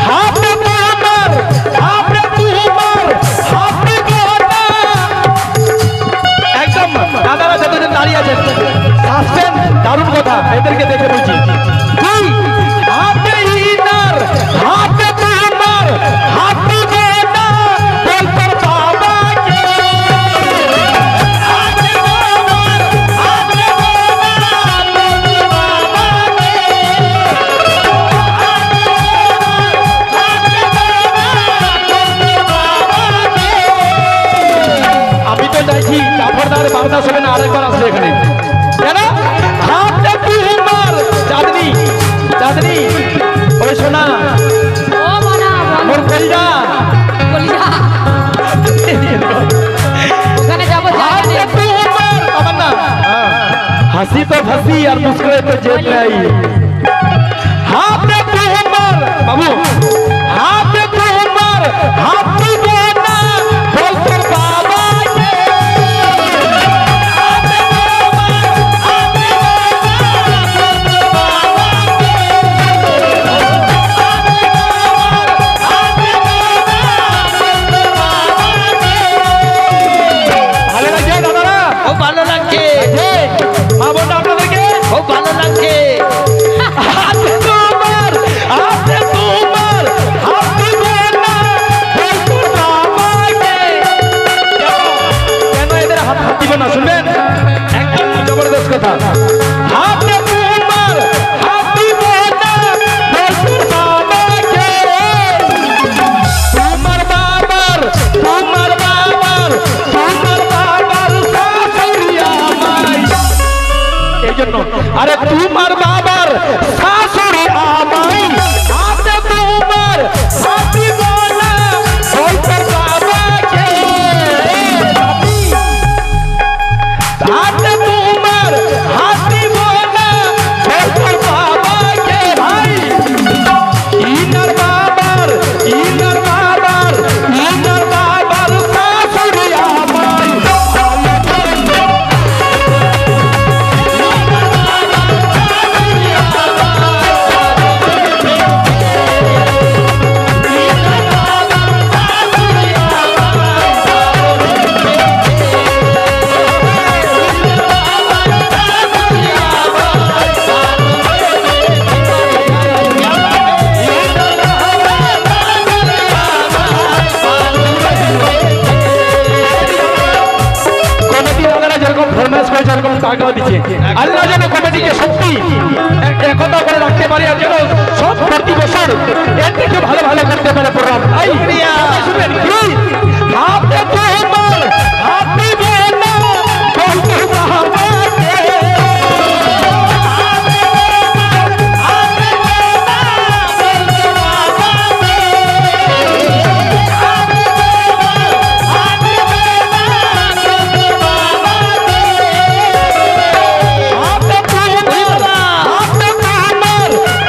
হাতে তোমার, হাতে তোমার, হাতে গোটা। একদম দাদারা যতদিন দাঁড়িয়ে আছেন সাসপেন্স, দারুণ কথা, এদেরকে দেখে বলছি তুই হাতে ইনার, হাতে তোমার, হাতে গোটা, বল তোর বাবাকে। হাতে তোমার, হাতে গোটা, বল তোর বাবাকে। আমি তো চাইছি জাফরদার বার্তা শোনে না আরেকবার আসবে এখানে কেন হাতে তোমার চাঁদনি চাঁদনি ওই শোনা ও মনা মোর কলিজা বলি যা ওখানে যাবো হাতে তোমার আমার না হাসি তো ফাঁসি আর মুস্কুরে তো জেদ নাই হাতে তোমার বাবু হাতে তোমার হাতে গোনা বল তোর বাবাকে। হাতে তোমার, হাতে গোনা, বল তোর বাবাকে। হাতে তোমার, হাতে গোনা, বল তোর বাবাকে। ভালো লাগছে দাদারা? খুব ভালো লাগছে, মা বোনরা আপনাদেরকে খুব ভালো লাগছে। হাতে তোমার, হাতে তোমার, হাতে গোনা, বল তোর বাবাকে। কেন এদের হাত হাত দিব না শুনবেন একদম জবরদস্ত কথা। হাতে তোমার, হাতে গোনা, বল তোর বাবাকে। তোমার বাবার, তোমার বাবার, তোমার বাবার শাশুড়ি আমায়। এই জন্য আরে তোমার বাবার শাশুড়ি আমায় হাতে তোমার হাতে গোনা বল তোর বাবাকে। হাতে তোমার হাতে গোনা বল তোর বাবাকে। ভাই ইনার বাবার, ইনার বাবার, ইনার বাবার শাশুড়ি আমায়। কমিটি দাদারা যেরকম ফরমাইশ করেছে এরকম টাকাও দিচ্ছে। আল্লাহ যেন কমিটিকে সত্যি একতা করে রাখতে পারে আর যেন সব প্রতি বছর এর থেকে ভালো ভালো করতে পারে প্রোগ্রাম। তাই শুনবেন প্লিজ হাতে তোমার হাতে গোনা বল তোর বাবাকে। হাতে গোনা বল তোর বাবাকে। হাতে তোমার, হাতে গোনা বল তোর বাবাকে। হাতে তোমার, হাতে তোমার,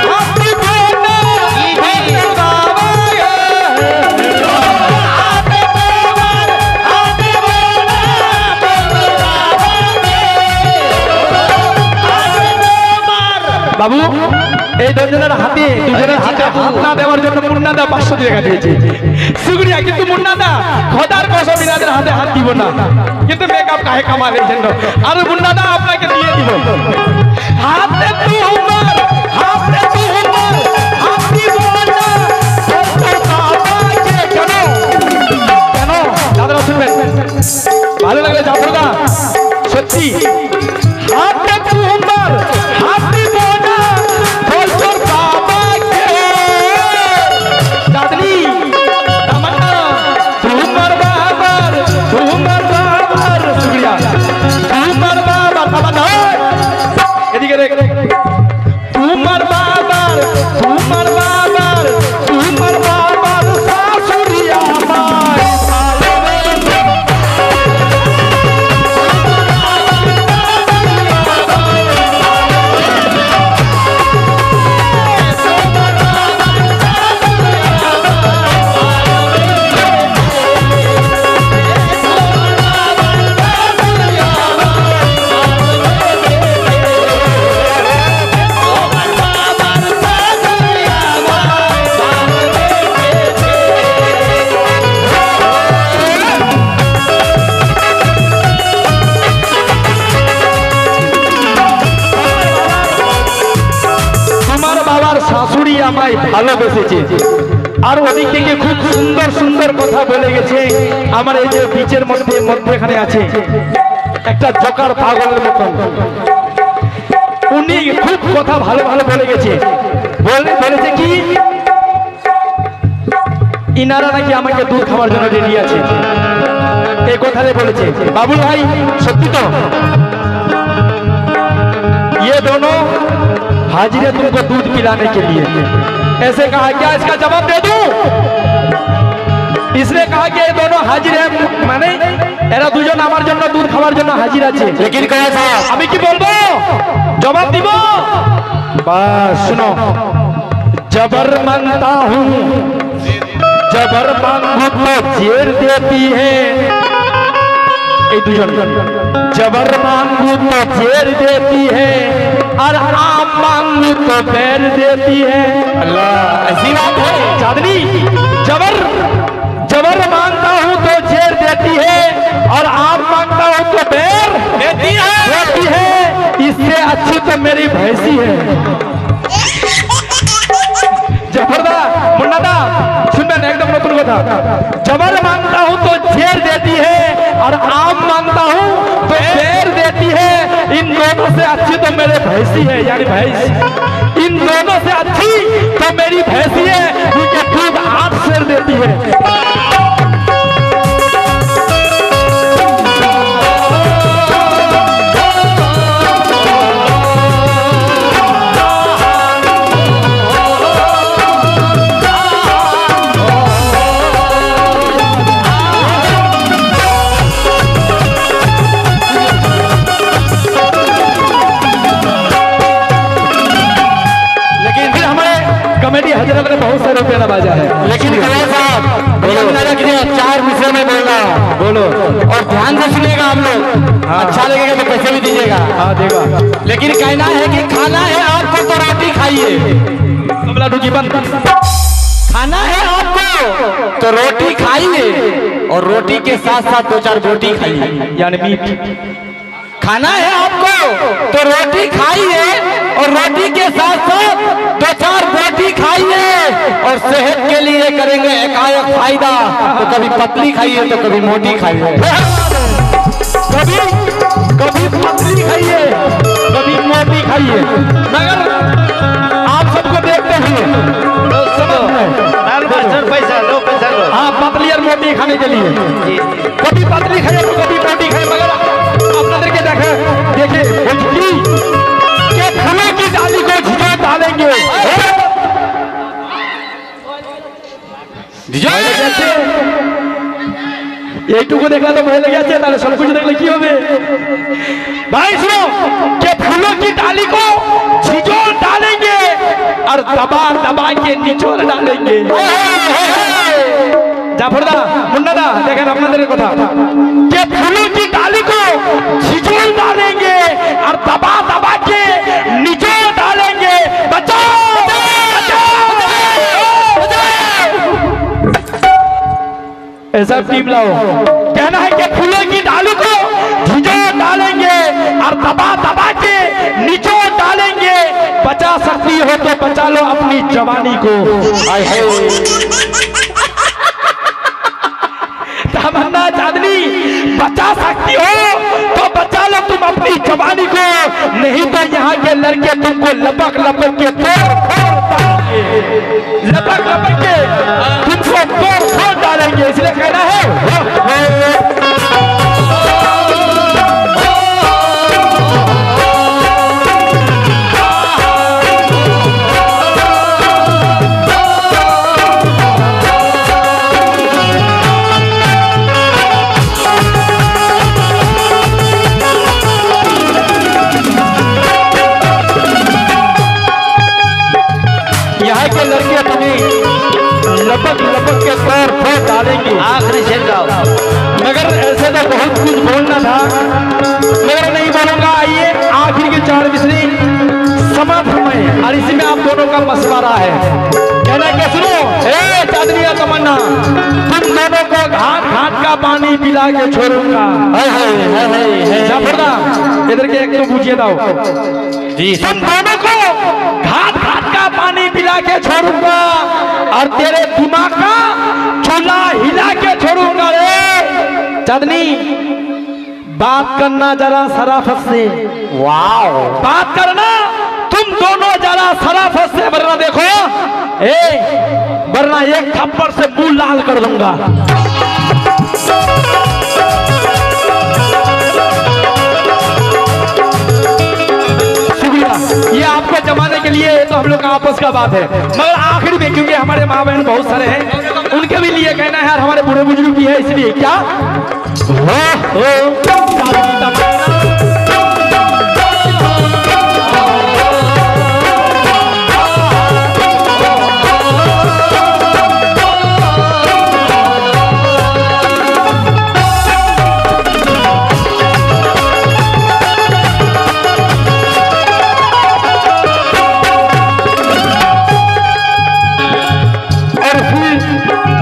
হাতে গোনা বল তোর বাবাকে। হাতে তোমার, হাতে গোনা বল তোর বাবাকে। বাবু এই দুজনের হাতে দুজনের হাতে হাত না দেওয়ার জন্য মুন্নাদা 500 টাকা দিয়েছে শুক্রিয়া কিন্তু মুন্নাদা খোদার কসম ইনাদের হাতে হাত দিব না কিন্তু মেকআপ কাহে কামাল এই জন্য আর মুন্নাদা আপনাকে দিয়ে দিব। হাতে তোমার হাতে তোমার হাতে গোনা বল তোর বাবাকে। কেন কেন দাদারা শুনবেন ভালো লাগলে জাফরদা সত্যি হাতে তোমার হাতে গোনা বল তোর বাবাকে। দাদলি তামান্না তোমার বাবার, তোমার বাবার শুক্রিয়া তোমার বাবার তামান্না এদিকে দেখ তোমার বাবার, তোমার বাবার, তোমার বাবার শাশুড়ি আমায় ভালোবেসে। তোমার আমায় ভালোবেসেছে আর ওদিক থেকে খুব সুন্দর সুন্দর কথা বলে গেছে। আমার এই যে বিচের মধ্যেখানে আছে একটা জোকার পাগলের মতন, উনি খুব কথা ভালো ভালো বলে গেছে। বলেছে কি ইনারা নাকি আমাকে দুধ খাওয়ার জন্য রেডি আছে, এই কথাটা বলেছে। बाबुल भाई सत्य तो ये दोनों हाजिर है तुमको दूध पिलाने के लिए, ऐसे कहा। क्या इसका जवाब दे दूं? इसने कहा कि ये दोनों हाजिर है, माने एरा दुजन আমার জন্য দুধ খাওয়ার জন্য হাজির আছে। लेकिन कहा था আমি কি বলবো? জবাব দিব? বাস सुनो, जबर मांगता हूँ जबर मांगू तो जेर देती है, जबर मांगू तो जेर देती है और आम मांगू तो बैर देती है। अल्लाह ऐसी बात है चांदनी, जबर मांगता हूँ तो जेर देती है और आम मांगता हूँ तो बैर देती है। इससे अच्छी तो मेरी भैंसी है। जबरदा मुन्नादा सुनबेन एकदम नतून कथा, जबर मांगता हूँ तो जेर देती है और आम मांगता हूँ तो बेर देती है। इन दोनों से अच्छी तो मेरे भैंसी है, यानी भैंस। इन दोनों से अच्छी तो मेरी भैंसी है, क्योंकि दूध 8 शेर देती है। कमेटी हजरत ने बहुत सारे रुपया नवाजा है। लेकिन कला साहब बोलो 4 विषय में बोलना, बोलो और ध्यान से सुनेगा हम लोग। अच्छा लगेगा तो पैसे भी दीजिएगा। हाँ देगा। लेकिन कहना है कि खाना है आपको तो रोटी खाइए, कमला डुकी बंद। खाना है आपको तो रोटी खाइए और रोटी के साथ साथ 2-4 बोटी खाइए, यानी मीट। खाना है आपको तो रोटी खाइए और रोटी के साथ साथ 2-4 बोटी खाइए, और सेहत के लिए करेंगे एकाएक फायदा। तो कभी पतली खाइए तो कभी मोटी खाइए, कभी पतली खाइए कभी मोटी खाइए। मगर आप सबको देखते हैं पैसा लो पैसा लो। हाँ, पतली और मोटी खाने के लिए कभी पतली खाइए तो कभी मोटी खाइए। मगर अपने के देखे भोजपुरी के फूलों की डाली को झुका डालेंगे। এইটুকু দেখলে তো ভয় লেগে যাচ্ছে, তাহলে সব কিছু দেখলে কি হবে? भाई सुनो कि फूलों की डाली को झिझोड़ डालेंगे और दबा दबा के निचोड़ डालेंगे। জাফরদা মুন্নাদা দেখেন আপনাদের কথা, कि फूलों की डाली को झिझोड़ डालेंगे और दबा दबा के निचोड़ डालेंगे। बचाओ ऐसा टीम लाओ। कहना है कि फूलों की डाली को झिझोड़ डालेंगे और दबा दबा के निचोड़ डालेंगे। बचा सकती हो तो बचा लो अपनी जवानी को। तमन्ना चांदनी, बचा सकती हो तो बचा लो तुम अपनी जवानी को, नहीं तो यहाँ के लड़के तुमको लपक लपक के लपक लपक के तुमको तोड़ फोड़ डालेंगे। इसलिए कहना है यहाँ के लड़के तुम्हें लपक लपक के तोड़ फोड़ डालेंगे। आखिरी शेर गाओ। मगर ऐसे तो बहुत कुछ बोलना था, मगर नहीं बोलूंगा। आइए आखिर के 4 मिसरी समाप्त हुए और इसमें आप दोनों का मशवरा है। कहना क्या सुनो, चांदनी और तमन्ना, तुम दोनों को घाट घाट का पानी पिला के छोड़ूंगा। जाफरदा इधर के एक तो पूछिए दाओ जी, तुम दोनों को घाट घाट का पानी पानी पिला के छोड़ूंगा और तेरे दिमाग का चूल्हा हिला के छोड़ूंगा रे। चांदनी बात करना जरा शराफत से, वाह बात करना तुम दोनों जरा शराफत से, वरना देखो वरना एक थप्पड़ से मुंह लाल कर दूंगा। शुक्रिया, ये आपको जमाने के लिए तो हम लोग का आपस का बात है, मगर आखिर में क्योंकि हमारे माँ बहन बहुत सारे हैं, उनके भी लिए कहना है और हमारे बूढ़े बुजुर्ग भी है, इसलिए क्या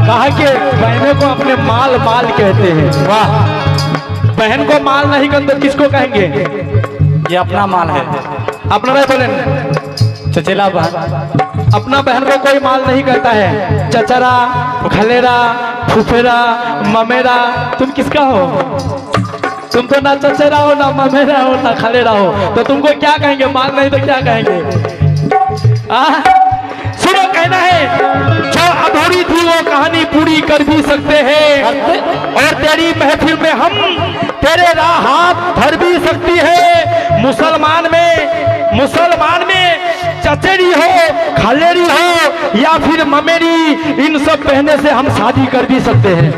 कहा कि बहनों को अपने माल माल कहते हैं। वाह, बहन को माल नहीं कहते तो किसको कहेंगे? ये अपना माल है। अपना नहीं बोले चचेला बहन, अपना बहन को कोई माल नहीं कहता है। चचरा, खलेरा, फुफेरा, ममेरा, तुम किसका हो? तुम तो ना चचेरा हो, ना ममेरा हो, ना खलेरा हो, तो तुमको क्या कहेंगे? माल नहीं तो क्या कहेंगे? सुनो, कहना है जो अधूरी थी वो कहानी पूरी कर भी सकते हैं, और तेरी महफिल में हम तेरे राह हाथ धर भी सकती है। मुसलमान में चचेरी हो, खलेरी हो या फिर ममेरी, इन सब पहने से हम शादी कर भी सकते हैं।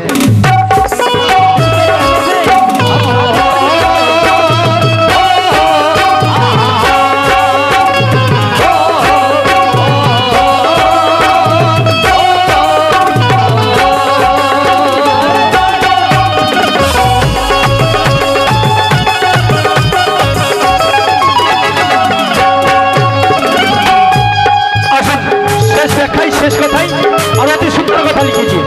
शेष कथाई और अति सुंदर कथा लिखीजिए,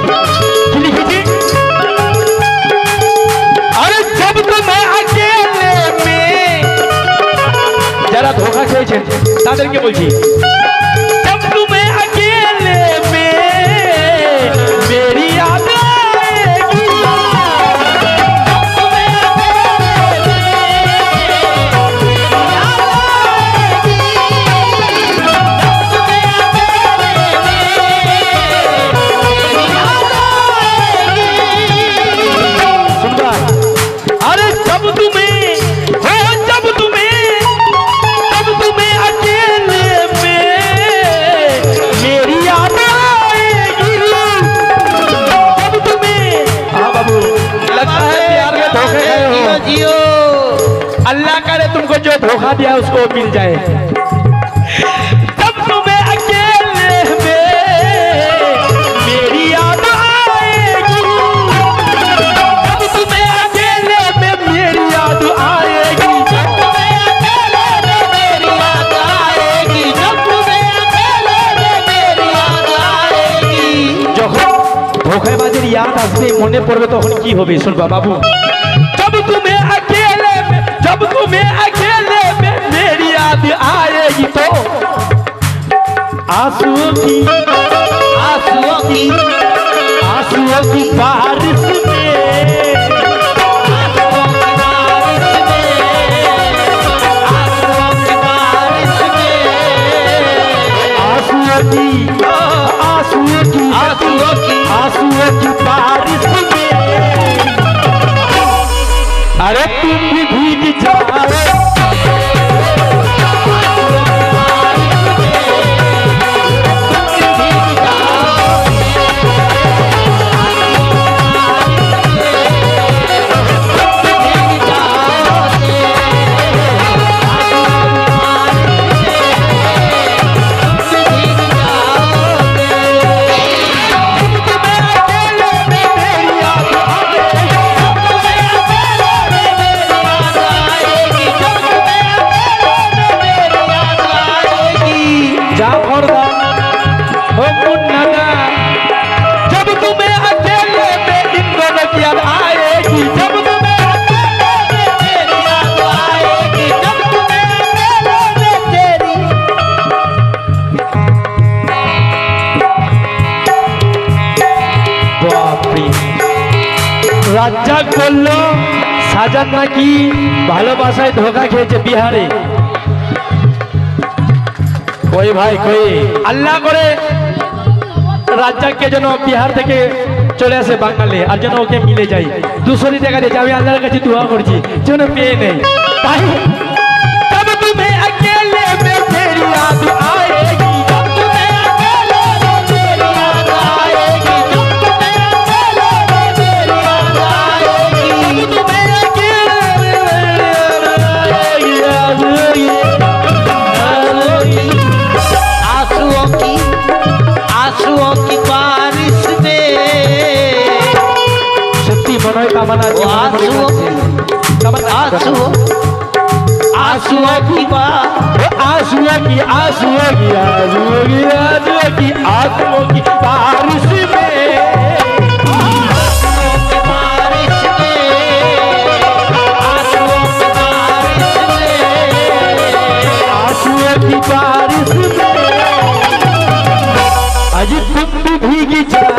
अरे जब तुम्हें अकेले में, जरा धोखा खेल दादर के बोल, जब तुम्हें अकेले में मेरी याद आएगी, अल्लाह करे तुमको जो धोखा दिया उसको मिल जाए। तब तुम्हें अकेले में मेरी याद आएगी, तब तुम्हें अकेले में मेरी याद आएगी, जब तुम्हें अकेले में मेरी याद आएगी, जब तुम्हें अकेले में मेरी याद आएगी। যখন ধোঁকাবাজের याद আসবে মনে পড়বে তখন কি হবে শুনবা বাবু। जब तुम्हें अकेले में मेरी याद आएगी तो आंसुओं की बारिश में, आंसुओं की बारिश में, अरे तुम भी भीग जाओ, রাজ্জাক বলল সাজান নাকি ভালোবাসায় ধোকা খেয়েছে বিহারে। কই ভাই কই, আল্লাহ করে রাজ্জাককে যেন বিহার থেকে চলে আসে বাঙালি, আর যেন ওকে মিলে যায়। 200 টাকা দিয়েছে, আমি আল্লাহর কাছে দোয়া করছি যেন পেয়ে নেই। তাই তব तुम्हें अकेले में तेरी याद आएगी, तब तुम्हें अकेले में तेरी याद आएगी, तब तुम्हें अकेले में तेरी याद आएगी, तब तुम्हें अकेले में याद आएगी। आंसुओं की बारिश में সত্যি মনে হয় কামনা আছে, आंसुओं आंसुओं आंसुओं की बात आंसुओं की आंसुओं की आंसुओं की आंसुओं की आंसुओं की बारिश में, बारिश में आंसुओं की बारिश में आंसुओं की बारिश में आज तुम भी भीगी जाओ।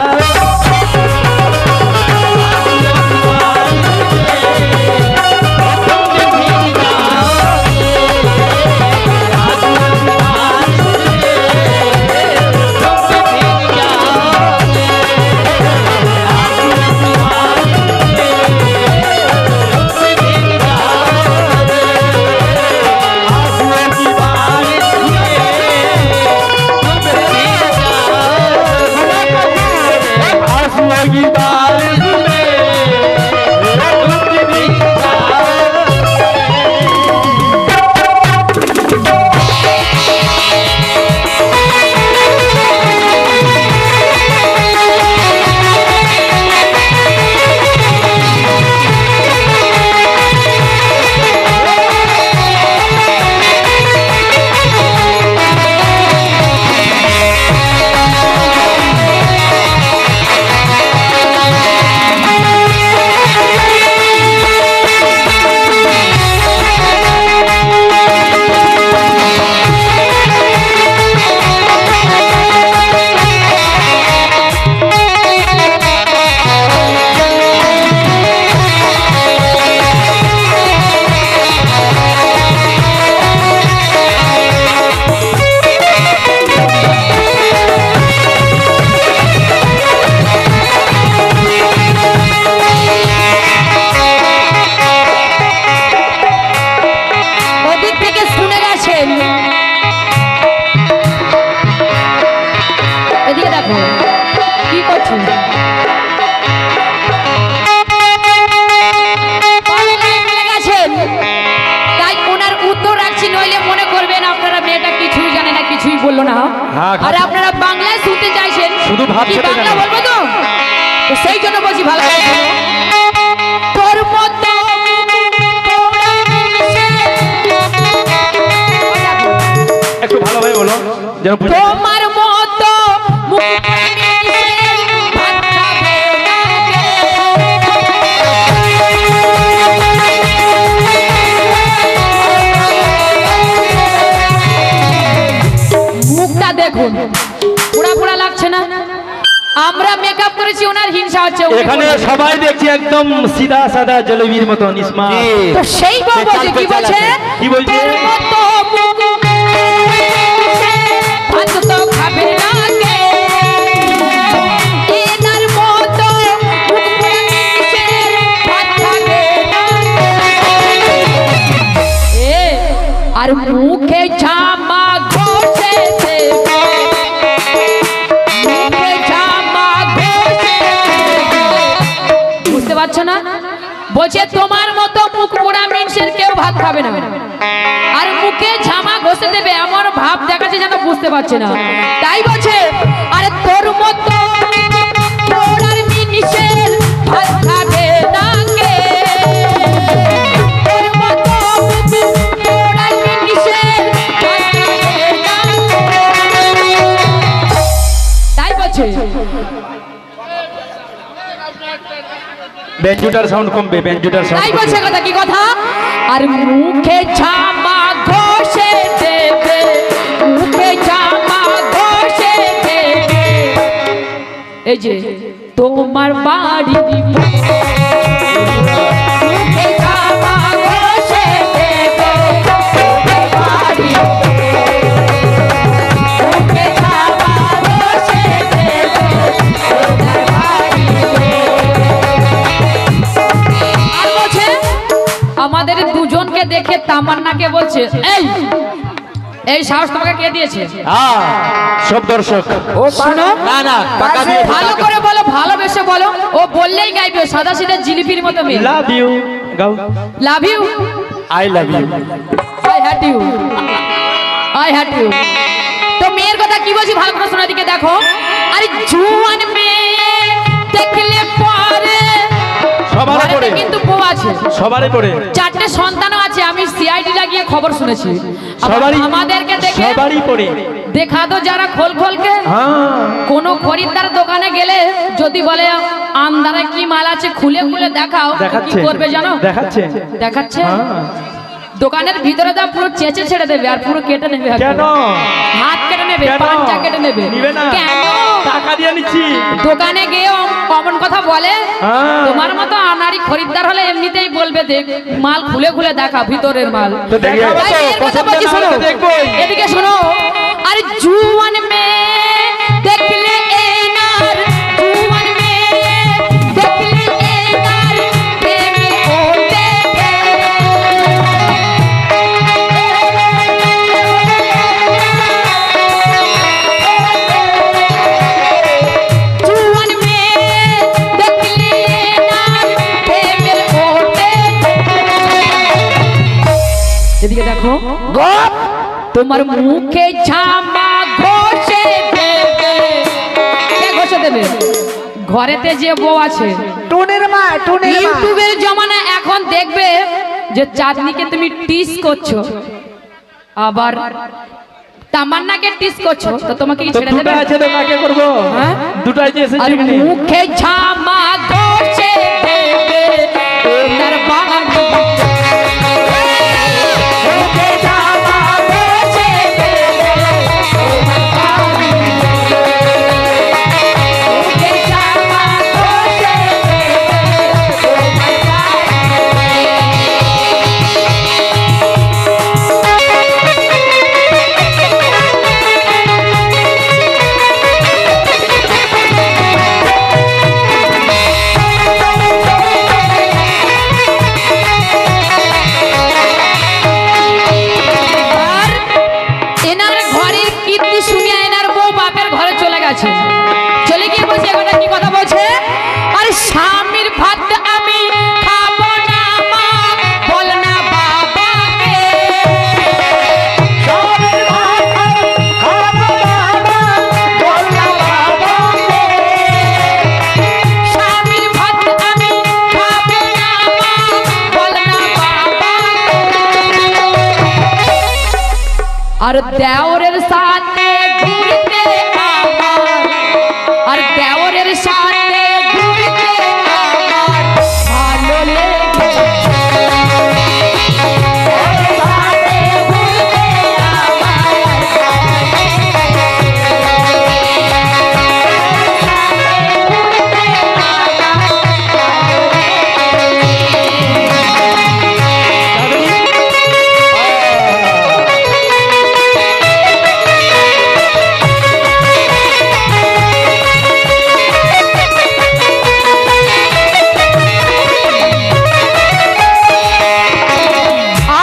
বললো না, হ্যাঁ, আর আপনারা বাংলায় শুনতে চাইছেন, শুধু ভাব কি ছেড়ে বাংলা দেন। বলবো তো, তো সেই জন্য বলছি ভালো করে শোনো। তোর মতো একটু ভালোভাবে বলো যেন বুঝে। তোমার মতো ভাত খাবে না কে? মুখটা দেখুন পুরা পুরা লাগছে না? আমরা মেকআপ করেছি, ওনার হিংসা হচ্ছে। এখানে সবাই দেখছি একদম সিধা সাদা জলেবির মতন স্মার্ট। তো সেই বলবো যে কি বলছে, কি বলছে? তোর মতো ভাত তো খাবে না কে? এনার মতো ভাত খাবে না কে? আর মুখে জামা ঘষে দেবে, মুখে জামা ঘষে দেবে। বুঝতে পারছো না? বলছে তোমার মতো মুখ পোড়া মানুষের কেউ ভাত খাবে না, আর মুখে জামা ঘষে দেবে। আমার ভাব দেখাচ্ছে যেন বুঝতে পারছে না, তাই বলছে আরে তোর মতো পোড়ার মানুষের ভাত খাবে না কে? তোর মতো পোড়ার মানুষের ভাত খাবে না কে? তাই বলছে। বেঞ্জুটার সাউন্ড কমবে, বেঞ্জুটার তাই সাউন্ড বলছে কথা, কি কথা? আর মুখে জামা ঘষে দেবে, মুখে জামা ঘষে দেবে। এই যে তোমার বাড়ি তামান্নাকে বলছে, এই এই সাহস তোমাকে কে দিয়েছে? হ্যাঁ সব দর্শক শোনো, না না টাকা দিয়ে ভালো করে বলো, ভালোবেসে বলো। ও বললেই গাইবে, সাদা সিধা জিলিপির মতো মেয়ে। লাভ ইউ গাও love you, I love you I hate you, I hate you. তো মেয়ের কথা কি বলছি ভালো করে শোনার দিকে দেখো। আরে জুয়ান মেয়ে দেখলে পরে, সবার ঘরেতে পরে কিন্তু বউ আছে, সবারই পরে 4টে সন্তানও আছে। আমি সিআইডি লাগিয়ে খবর শুনেছি। আবার সবারই আমাদেরকে দেখে সবারই পরে দেখা তো যারা খোল খোলকে হ্যাঁ কোন খরিদ্দার দোকানে গেলে যদি বলে আমদারে কি মাল আছে খুলে খুলে দেখাও, কি দেখাচ্ছে করবে জানো? দেখাচ্ছে দেখাচ্ছে হ্যাঁ দোকানের ভিতরে দাও পুরো চেঁচে ছেড়ে দেবে আর পুরো কেটে নেবে একদম। কেন হাত কেটে নেবে, কেন? পাঞ্জা কেটে নেবে। নিবে না কেন? টাকা দিয়ে নিচ্ছি দোকানে গিয়ে অমন কথা বলে। হ্যাঁ। তোমার মতো আনাড়ি খরিদ্দার হলে এমনিতেই বলবে দেখ মাল খুলে খুলে দেখা ভিতরের মাল। তো দেখাবো তাই তো এর কথা পছন্দ বলছি, না শোনো। হলে তো দেখবোই এদিকে শোনো। আরে জুয়ান মেয়ে দেখলে এনার, জুয়ান মেয়ে দেখলে এনার প্রেমে ওঠে। জুয়ান মেয়ে দেখলে এনার প্রেমে ওঠে। এদিকে দেখো, তোমার মুখে ঝামা ঘষে দেবে। কে ঘষে দেবে? ঘরেতে যে বউ আছে। টুনির মা, টুনির মা। ইউটিউবের জমানা, এখন দেখবে যে চাঁদনিকে তুমি টিস করছো, আবার তামান্নাকে টিস করছো, তো তোমাকে কি তো ছেড়ে দুটো দেবে? আছে তো কাকে করবো হ্যাঁ? দুটাই যে এসেছে আর এখানে। মুখে ঝামা ঘষে দেবে তার বাবা। মুখে ঝামা ঘষে দেবে তোমার বাবা। মুখে ঝামা ঘষে দেবে তোমার আর এনার ঘরের কীর্তি শুনিয়া এনার বউ বাপের ঘরে চলে গেছে। চলে গিয়ে বলছে, এখন কি কথা বলছে? আরে স্বামীর ভাত আমি খাবো না মা, বল না বাবাকে। স্বামীর ভাত আমি খাবো না মা, বল না বাবাকে। স্বামীর ভাত আমি খাবো না মা, বল না বাবাকে। আর দেওরের সাথে ঘুরতে আমার, আর দেওরের সাথে ঘুরতে আমার ভালো লেগে। দেওরের সাথে ঘুরতে আমার ভালো লেগে। দেওরের সাথে ঘুরতে আমার ভালো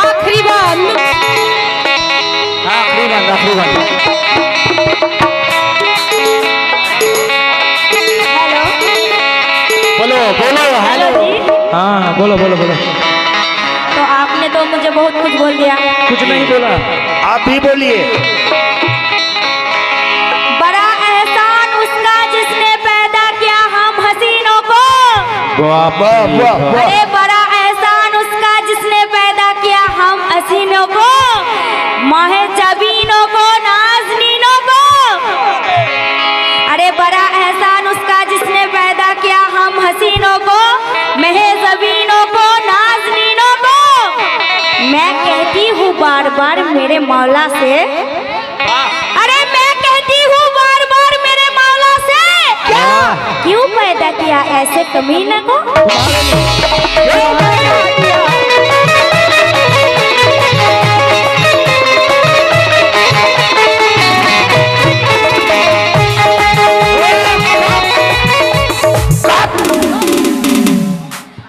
आखिरी बात। आखिरी बात, आखिरी बात। हेलो, बोलो बोलो हेलो जी। हाँ बोलो बोलो बोलो तो आपने तो मुझे बहुत कुछ बोल दिया। कुछ नहीं बोला आप भी बोलिए। बड़ा एहसान उसका जिसने पैदा किया हम हसीनों को। वाह वाह वाह वाह अरे बड़ा एहसान उसका जिसने पैदा किया हम हसीनों को, माहे जबीनों को, नाज़नीनों को। अरे बड़ा एहसान उसका जिसने पैदा किया हम हसीनों को, महे जबीनों को, नाज़नीनों को। मैं कहती हूँ बार बार मेरे मौला से, अरे मैं कहती हूँ बार बार मेरे मौला से, क्या क्यों पैदा किया ऐसे कमीने को?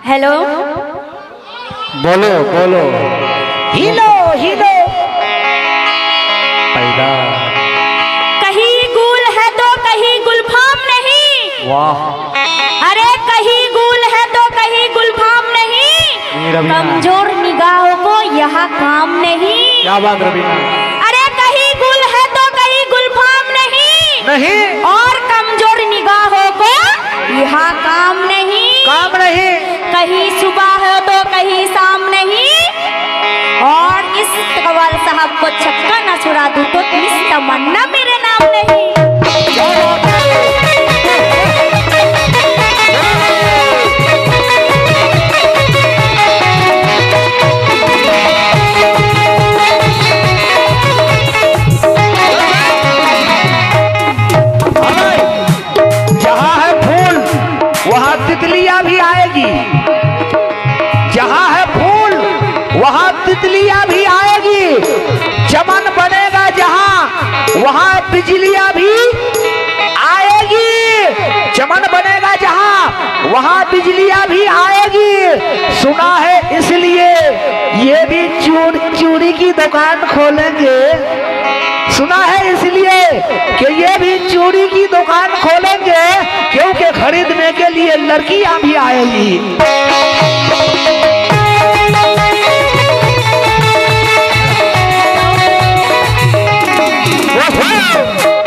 हेलो, बोलो बोलो हिलो वाह। अरे कहीं गुल है तो कहीं गुलफाम नहीं, कमजोर निगाहों को यहाँ काम नहीं। क्या बात रवीना। अरे कहीं गुल है तो कहीं गुलफाम नहीं, नहीं, और कमजोर निगाहों को यहाँ काम नहीं। काम नहीं, कहीं सुबह हो तो कहीं शाम नहीं, और इस कवाल साहब को छक्का न छुड़ा दूं तो इस तमन्ना मेरे नाम नहीं। जहाँ है फूल वहाँ तितलियां भी आएगी, जहाँ है फूल वहाँ तितलियां भी आएगी। चमन बनेगा जहाँ वहाँ बिजलियां भी आएगी। चमन बनेगा जहाँ वहाँ बिजलियां भी आएगी। सुना है इसलिए ये भी चूड़ी की दुकान खोलेंगे। सुना है इसलिए कि ये भी चूड़ी की दुकान खोलेंगे, क्योंकि खरीदने के लिए लड़कियां भी आएगी।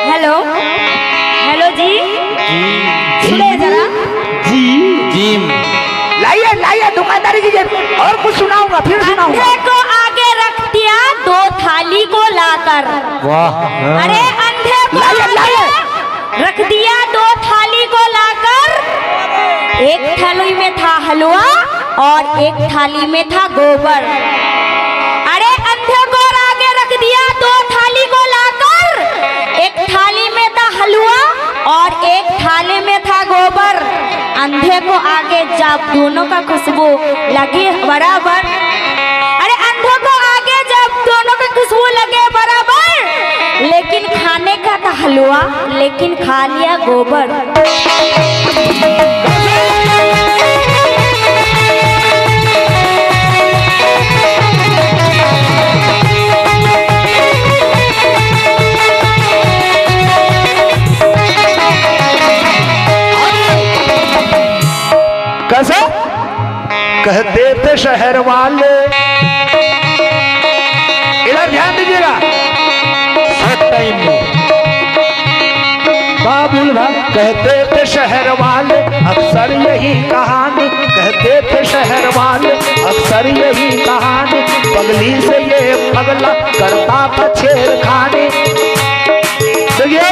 हेलो हेलो जी, सुने जरा। जी लाइए लाइए दुकानदारी कीजिए, और कुछ सुनाऊंगा, फिर सुनाऊंगा। अंधे को आगे रख दिया 2 थाली को लाकर। वाह। अरे अंधे को आगे रख दिया 2 थाली को लाकर। एक थाली में था हलवा और एक थाली में था गोबर। अरे अंधे को आगे रख दिया 2 थाली को लाकर। एक थाली में था हलवा और एक थाली में था गोबर। अंधे को आगे जब दोनों का खुशबू लगे बराबर। अरे अंधे को आगे जब दोनों का खुशबू लगे बराबर, लेकिन खाने का था हलवा, लेकिन खा लिया गोबर। कैसे कहते थे शहर वाले, इधर ध्यान दीजिएगा। टाइम में बाबुल भाई कहते थे शहर वाले अक्सर यही कहानी, कहते थे शहर वाले अक्सर यही कहानी। पगली से ये पगला करता था छेड़खानी। देखिए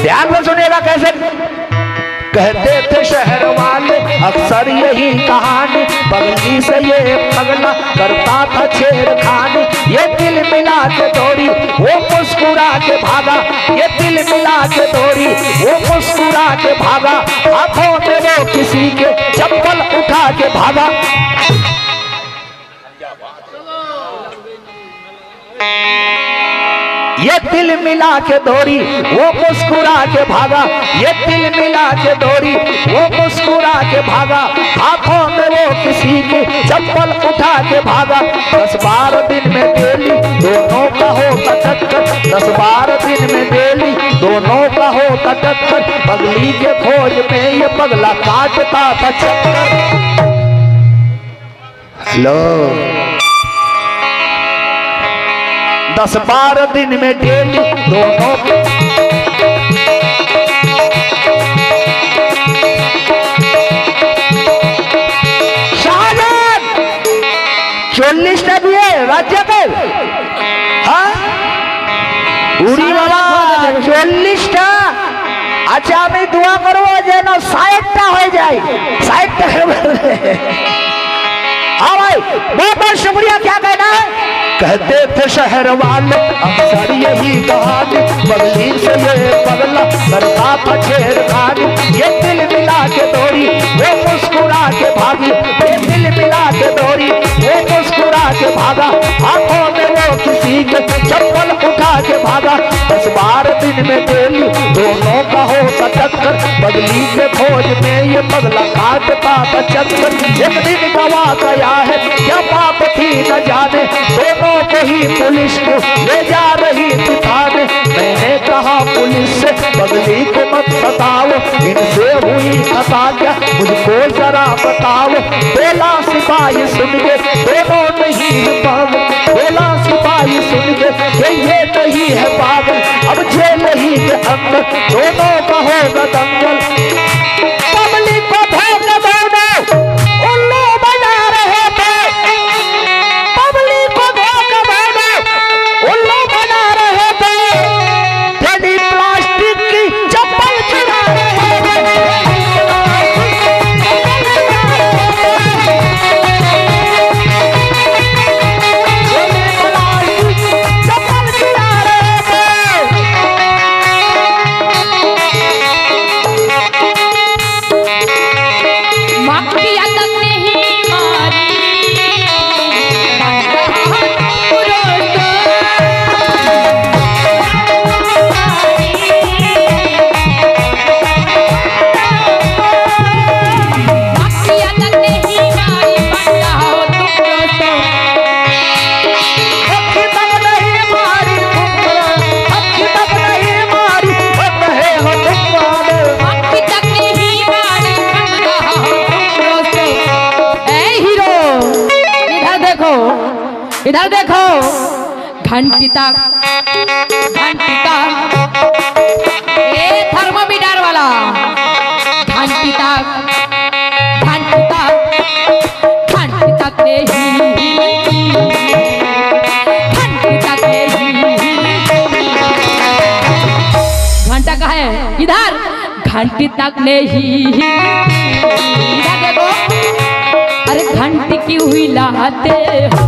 ध्यान से सुनिएगा कैसे कहते थे शहर वाले अक्सर यही कहानी। पगली से ये पगला करता था छेड़खानी। ये दिल मिला के दौड़ी वो मुस्कुरा के भागा, ये दिल मिला के दौड़ी वो मुस्कुरा के भागा। हाथों में वो किसी के चप्पल उठा के भागा। ये दिल मिला के दौड़ी वो मुस्कुरा के भागा, ये दिल मिला के दौड़ी वो मुस्कुरा के भागा। हाथों में वो किसी के चप्पल उठा के भागा। 10-12 दिन में डेली दोनों का होता टक्कर, 10-12 दिन में डेली दोनों का होता टक्कर। पगली के खोज में ये पगला काटता था चक्कर। हेलो 10-12 दिन में डेली दोनों शाहजान 40টা দিয়ে রাজ্যকে হ্যাঁ উড়ি বাবা 40টা। আচ্ছা আমি দোয়া করবো যেন 60টা হয়ে যায়। 60টা हाँ भाई बहुत बहुत शुक्रिया। क्या कहना है? कहते थे शहर वाले अक्सर यही कहानी। पगली से ये पगला करता था छेड़खानी। ये दिल मिला के दौड़ी वो मुस्कुरा के भागी, ये दिल मिला के दौड़ी वो मुस्कुरा के भागा। आंखों में वो किसी के चप्पल उठा के भागा। 10-12 दिन में डेली दोनों का होता टक्कर। पगली के खोज में ये पगला काटता था चक्कर। एक दिन गवा गया है क्या बात थी न जाने, दोनों को ही पुलिस को ले जा रही थी थाने। मैंने कहा पुलिस से पगली को मत सताओ, इनसे हुई मुझको जरा बताओ। बोला सिपाही सुन के दोनों नहीं है पागल, बोला सिपाही सुन के ये नहीं है पागल, अब जेल ही के अंदर दोनों का होगा दंगल। पब्लिक को भोग दोनों उल्लू बना रहे थे, पब्लिक को भोग दोनों उल्लू बना रहे थे, यदि प्लास्टिक की चप्पल चुरा रहे थे। मक्खिया तक नहीं मारी मक्खिया तक नहीं मारी बंदा हो तुम दोस्तों। अखी तक नहीं मारी तुम, अखी तक नहीं मारी बंद है हो तुम वाले। मक्खी तक नहीं मारी बंदा हो तुम दोस्तों। ए हीरो इधर देखो, इधर देखो, घंटी तक, घंटी तक, ए थर्मोमीटर वाला, घंटी तक, घंटी तक, घंटी तक नहीं, घंटी तक नहीं। घंटा का है इधर, घंटी तक नहीं, इधर देखो, अरे घंटी की हुई लाते हो।